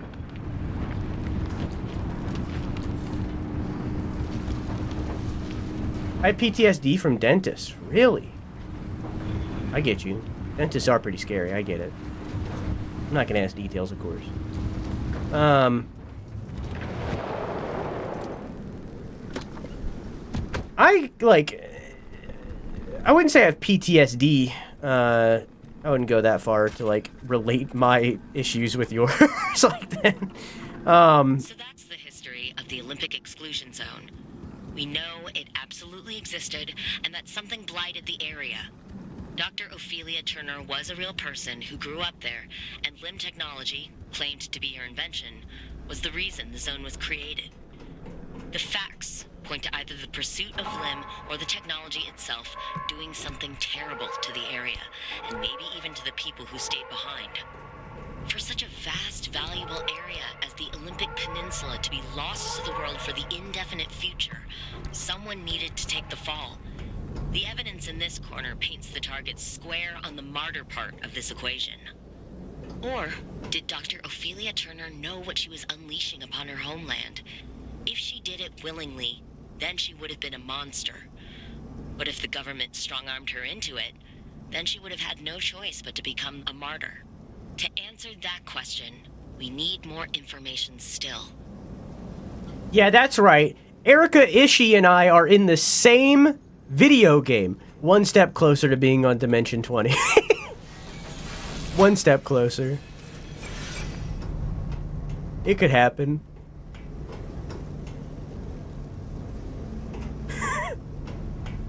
I had PTSD from dentists. Really? I get you. Dentists are pretty scary. I get it. I'm not gonna ask details, of course. I wouldn't say I have PTSD. I wouldn't go that far to like relate my issues with yours like that. So that's the history of the Olympic Exclusion Zone. We know it absolutely existed and that something blighted the area. Dr. Ophelia Turner was a real person who grew up there, and limb technology, claimed to be her invention, was the reason the zone was created. The facts point to either the pursuit of limb or the technology itself doing something terrible to the area, and maybe even to the people who stayed behind. For such a vast, valuable area as the Olympic Peninsula to be lost to the world for the indefinite future, someone needed to take the fall. The evidence in this corner paints the target square on the martyr part of this equation. Or did Dr. Ophelia Turner know what she was unleashing upon her homeland? If she did it willingly, then she would have been a monster. But if the government strong-armed her into it, then she would have had no choice but to become a martyr. To answer that question, we need more information still. Yeah, that's right. Erica Ishii and I are in the same video game. One step closer to being on Dimension 20. One step closer. It could happen.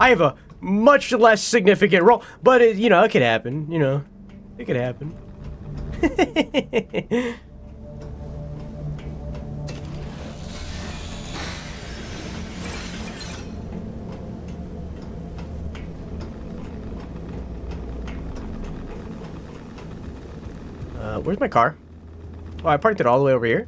I have a much less significant role, but it, you know, it could happen, you know. It could happen. Where's my car? Oh, I parked it all the way over here.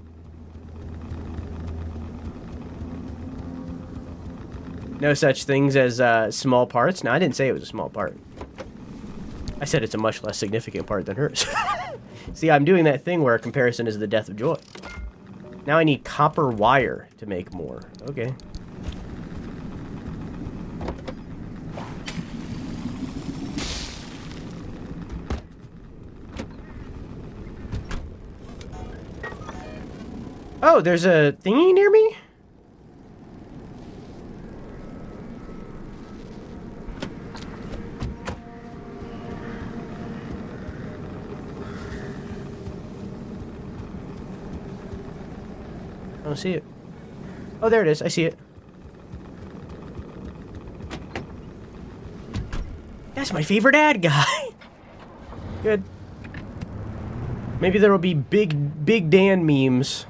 No such things as small parts. No, I didn't say it was a small part. I said it's a much less significant part than hers. See, I'm doing that thing where a comparison is the death of joy. Now I need copper wire to make more. Okay. Oh, there's a thingy near me? I don't see it. Oh, there it is. I see it. That's my favorite ad guy. Good. Maybe there will be Big Dan memes.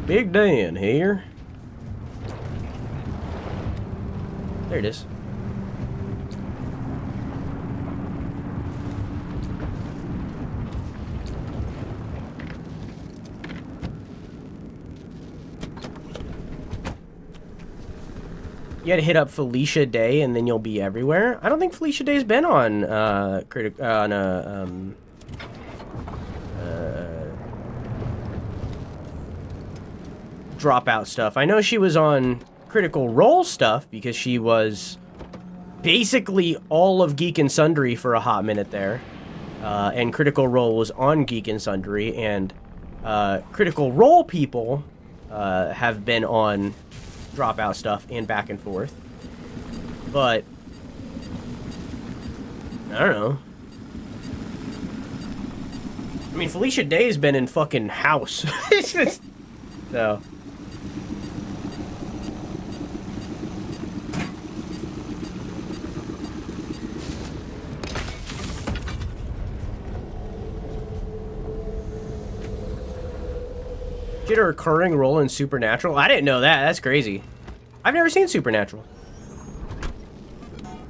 Big Dan here. There it is. You gotta hit up Felicia Day and then you'll be everywhere. I don't think Felicia Day's been on Dropout stuff. I know she was on Critical Role stuff because she was basically all of Geek and Sundry for a hot minute there. And Critical Role was on Geek and Sundry, and Critical Role people have been on Dropout stuff and back and forth. But I don't know. I mean, Felicia Day's been in fucking House. So. Get a recurring role in Supernatural? I didn't know that. That's crazy. I've never seen Supernatural.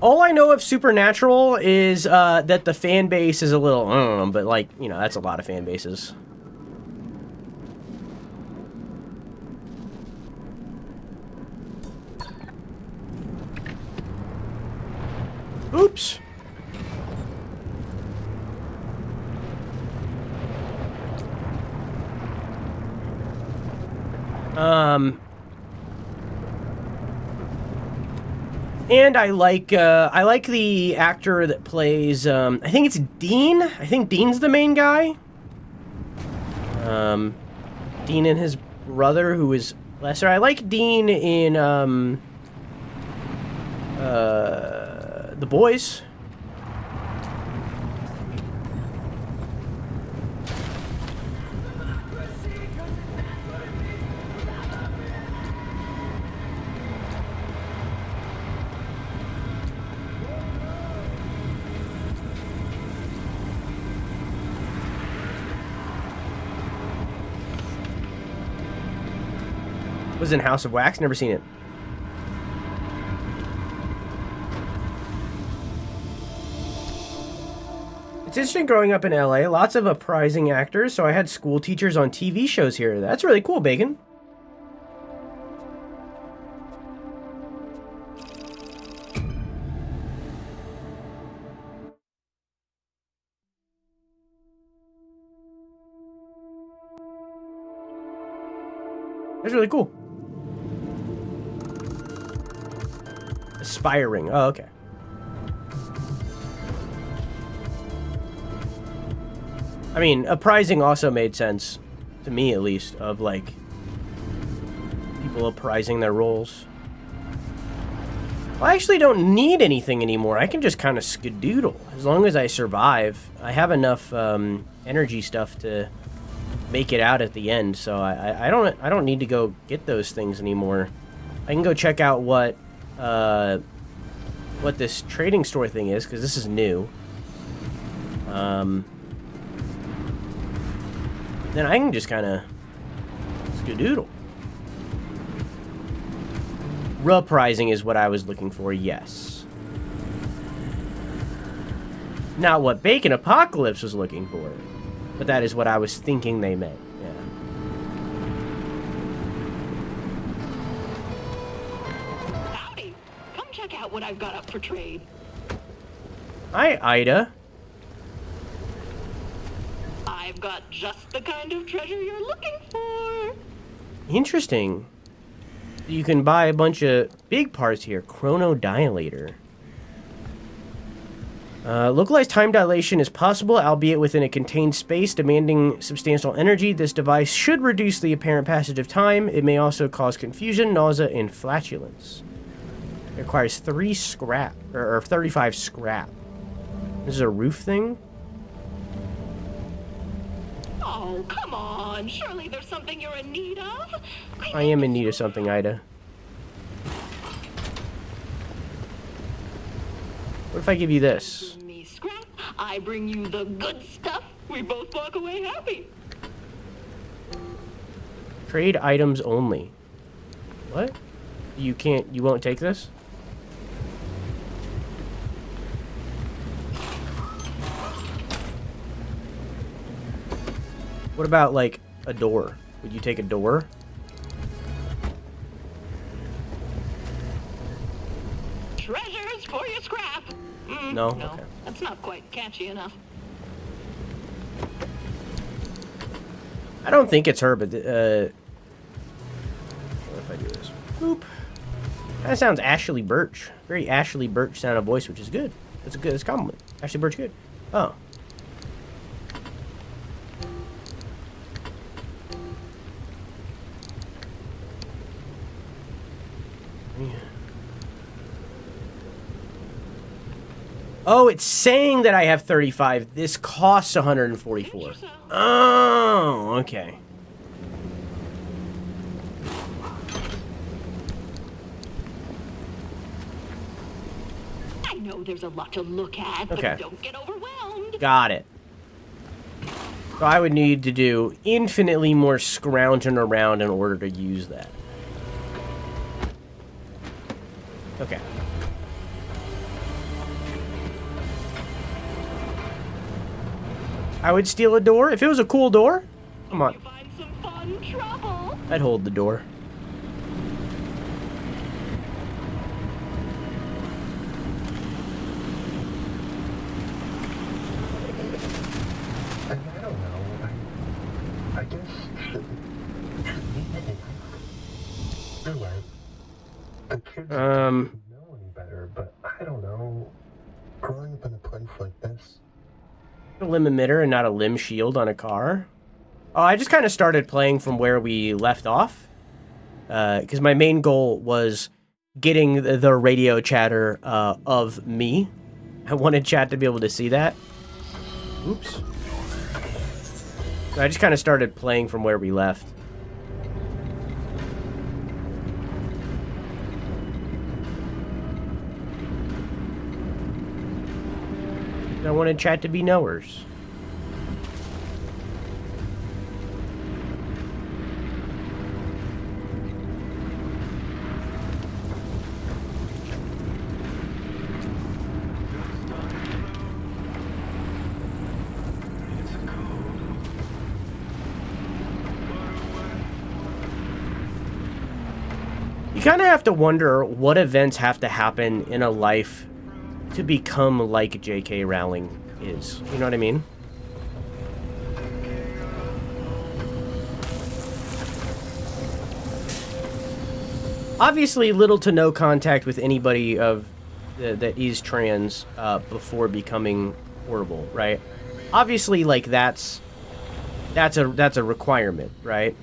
All I know of Supernatural is that the fan base is a little, but like, you know, that's a lot of fan bases. Oops. And I like the actor that plays, I think it's Dean. I think Dean's the main guy. Dean and his brother, who is lesser. I like Dean in, The Boys. Was in House of Wax. Never seen it. It's interesting growing up in LA. Lots of uprising actors, so I had school teachers on TV shows here. That's really cool, Bacon. That's really cool. Aspiring. Oh, okay. I mean, uprising also made sense, to me at least, of like people uprising their roles. I actually don't need anything anymore. I can just kind of skedoodle. As long as I survive, I have enough energy stuff to make it out at the end, so I don't need to go get those things anymore. I can go check out what this trading store thing is, because this is new. Then I can just kind of skedoodle. Reprising is what I was looking for, yes. Not what Bacon Apocalypse was looking for. But that is what I was thinking they meant, yeah. Howdy! Come check out what I've got up for trade. Hi, Ida. I've got just the kind of treasure you're looking for. Interesting. You can buy a bunch of big parts here. Chronodilator. Localized time dilation is possible, albeit within a contained space, demanding substantial energy. This device should reduce the apparent passage of time. It may also cause confusion, nausea, and flatulence. It requires 3 scrap, or 35 scrap. This is a roof thing? Oh, come on. Surely there's something you're in need of. I am in need of something, Ida. What if I give you this? Bring me scrap, I bring you the good stuff. We both walk away happy. Trade items only. What? You won't take this? What about, like, a door? Would you take a door? Treasures for your scrap. No? No, Okay. that's not quite catchy enough. I don't think it's her, but, what if I do this? Boop. That sounds Ashley Birch. Very Ashley Birch sound of voice, which is good. That's a compliment. Ashley Birch, good. Oh. Oh, it's saying that I have 35. This costs 144. Oh, okay. I know there's a lot to look at, Okay. but don't get overwhelmed. Got it. So I would need to do infinitely more scrounging around in order to use that. Okay. I would steal a door if it was a cool door. Come on. You find some fun trouble. I'd hold the door. I don't know. I guess... You're right. The kids don't know any better. better, but I don't know. Growing up in a place like this. A limb emitter and not a limb shield on a car. Oh, I just kind of started playing from where we left off. Because my main goal was getting the radio chatter of me. I wanted chat to be able to see that. Oops. So I just kind of started playing from where we left. I wanted chat to be knowers. You kind of have to wonder what events have to happen in a life to become like J.K. Rowling is. You know what I mean? Obviously, little to no contact with anybody of that is trans before becoming horrible, right? Obviously, like that's a requirement, right?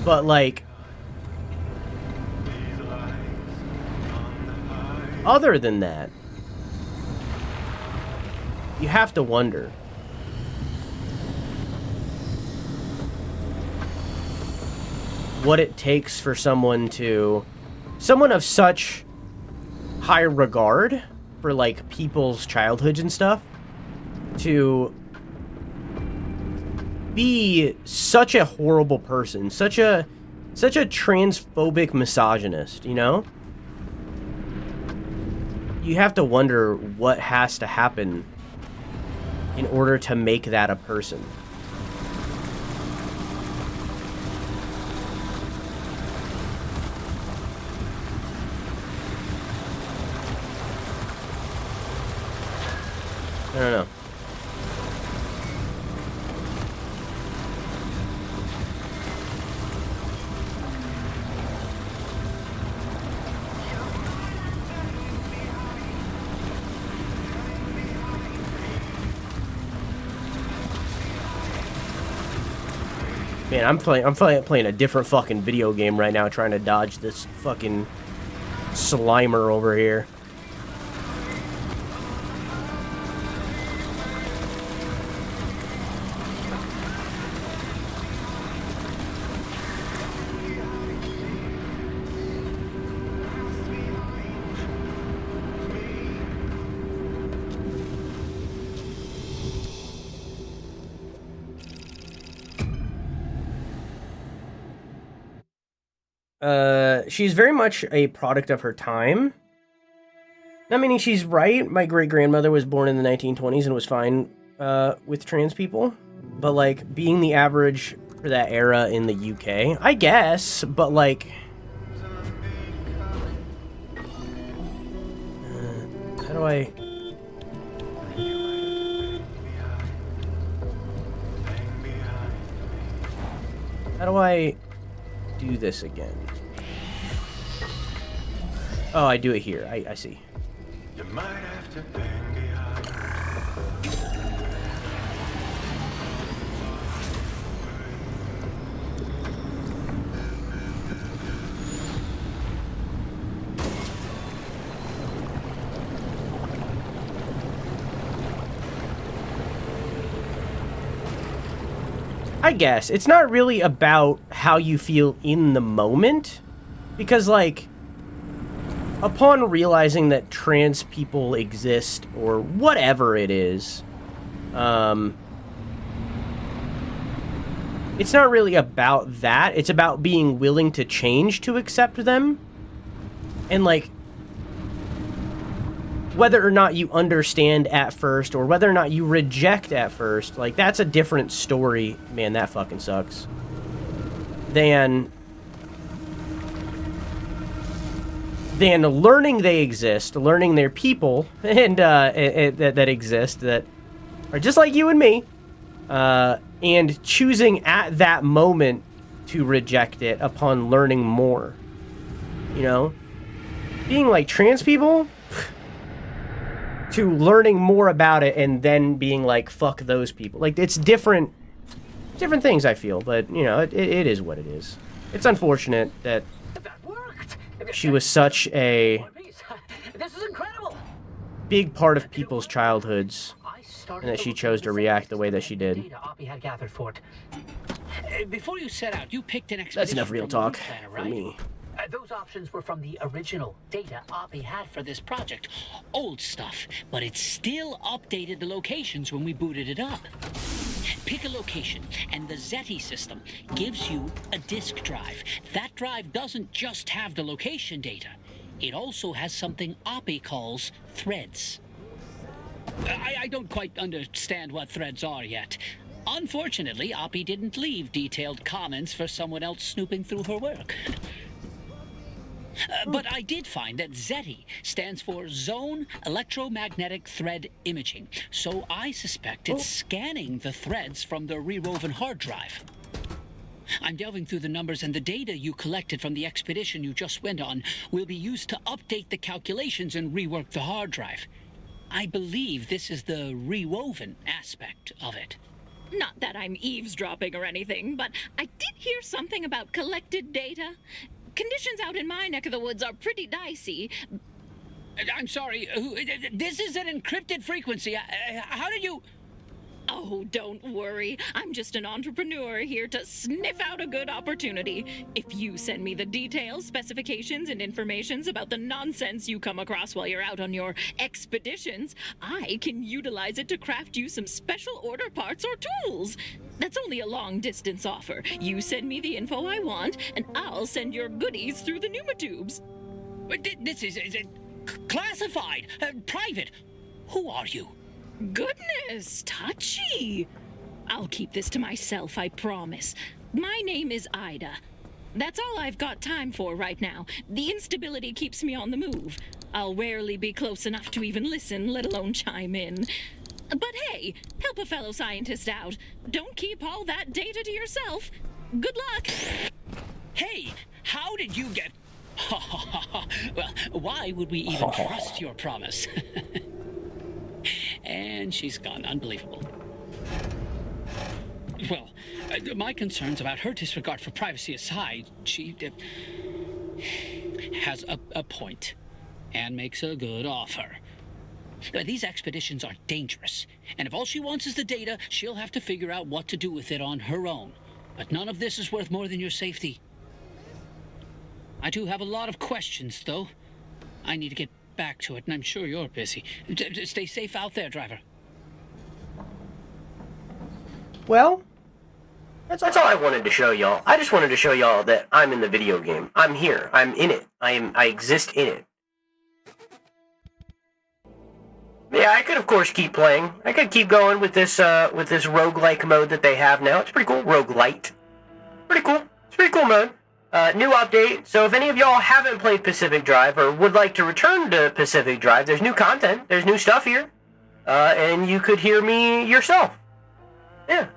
But like, other than that, you have to wonder. What it takes for someone of such high regard for like people's childhoods and stuff to be such a horrible person, such a transphobic misogynist, you know? You have to wonder what has to happen in order to make that a person. I don't know. Man, I'm playing a different fucking video game right now, trying to dodge this fucking Slimer over here. She's very much a product of her time. Not meaning she's right. My great-grandmother was born in the 1920s and was fine with trans people. But, like, being the average for that era in the UK, I guess, but, like... how do I... How do I do this again? Oh, I do it here. I see. You might have to bang behind. I guess it's not really about how you feel in the moment, because like upon realizing that trans people exist or whatever it is, it's not really about that. It's about being willing to change to accept them, and like whether or not you understand at first or whether or not you reject at first, like that's a different story. Man, that fucking sucks. Than learning they exist, learning they're people and that exist, that are just like you and me, and choosing at that moment to reject it upon learning more, you know? being like trans people to learning more about it and then being like, fuck those people. Like, it's different things, I feel, but, you know, it is what it is. It's unfortunate that she was such a This is incredible. big part of people's childhoods, and that she chose to react the way that she did. Had gathered for it. Before you set out, you picked an expedition. That's enough real from talk the planner, for right? me. Those options were from the original data Oppie had for this project. Old stuff, but it still updated the locations when we booted it up. Pick a location, and the Zeti system gives you a disk drive. That drive doesn't just have the location data. It also has something Oppie calls threads. I don't quite understand what threads are yet. Unfortunately, Oppie didn't leave detailed comments for someone else snooping through her work. But I did find that Zeti stands for Zone Electromagnetic Thread Imaging, so I suspect it's scanning the threads from the rewoven hard drive. I'm delving through the numbers, and the data you collected from the expedition you just went on will be used to update the calculations and rework the hard drive. I believe this is the rewoven aspect of it. Not that I'm eavesdropping or anything, but I did hear something about collected data. Conditions out in my neck of the woods are pretty dicey. I'm sorry, this is an encrypted frequency. How did you... Oh, don't worry. I'm just an entrepreneur here to sniff out a good opportunity. If you send me the details, specifications, and informations about the nonsense you come across while you're out on your expeditions, I can utilize it to craft you some special order parts or tools. That's only a long-distance offer. You send me the info I want, and I'll send your goodies through the pneumatubes. This is classified, private. Who are you? Goodness, touchy. I'll keep this to myself, I promise. My name is Ida. That's all I've got time for right now. The instability keeps me on the move. I'll rarely be close enough to even listen, let alone chime in. But hey, help a fellow scientist out. Don't keep all that data to yourself. Good luck. Hey, how did you get... Well, why would we even trust your promise? And she's gone. Unbelievable. Well, my concerns about her disregard for privacy aside, she has a point and makes a good offer. These expeditions are dangerous, and if all she wants is the data, she'll have to figure out what to do with it on her own. But none of this is worth more than your safety. I do have a lot of questions, though. I need to get back to it, and I'm sure you're busy. Stay safe out there, driver. Well, that's all I wanted to show y'all. I just wanted to show y'all that I'm in the video game. I'm here. I'm in it. I exist in it. Yeah, I could of course keep playing. I could keep going with this roguelike mode that they have now. It's pretty cool. Roguelite. Pretty cool. It's a pretty cool mode. New update. So if any of y'all haven't played Pacific Drive or would like to return to Pacific Drive, there's new content. There's new stuff here. And you could hear me yourself. Yeah.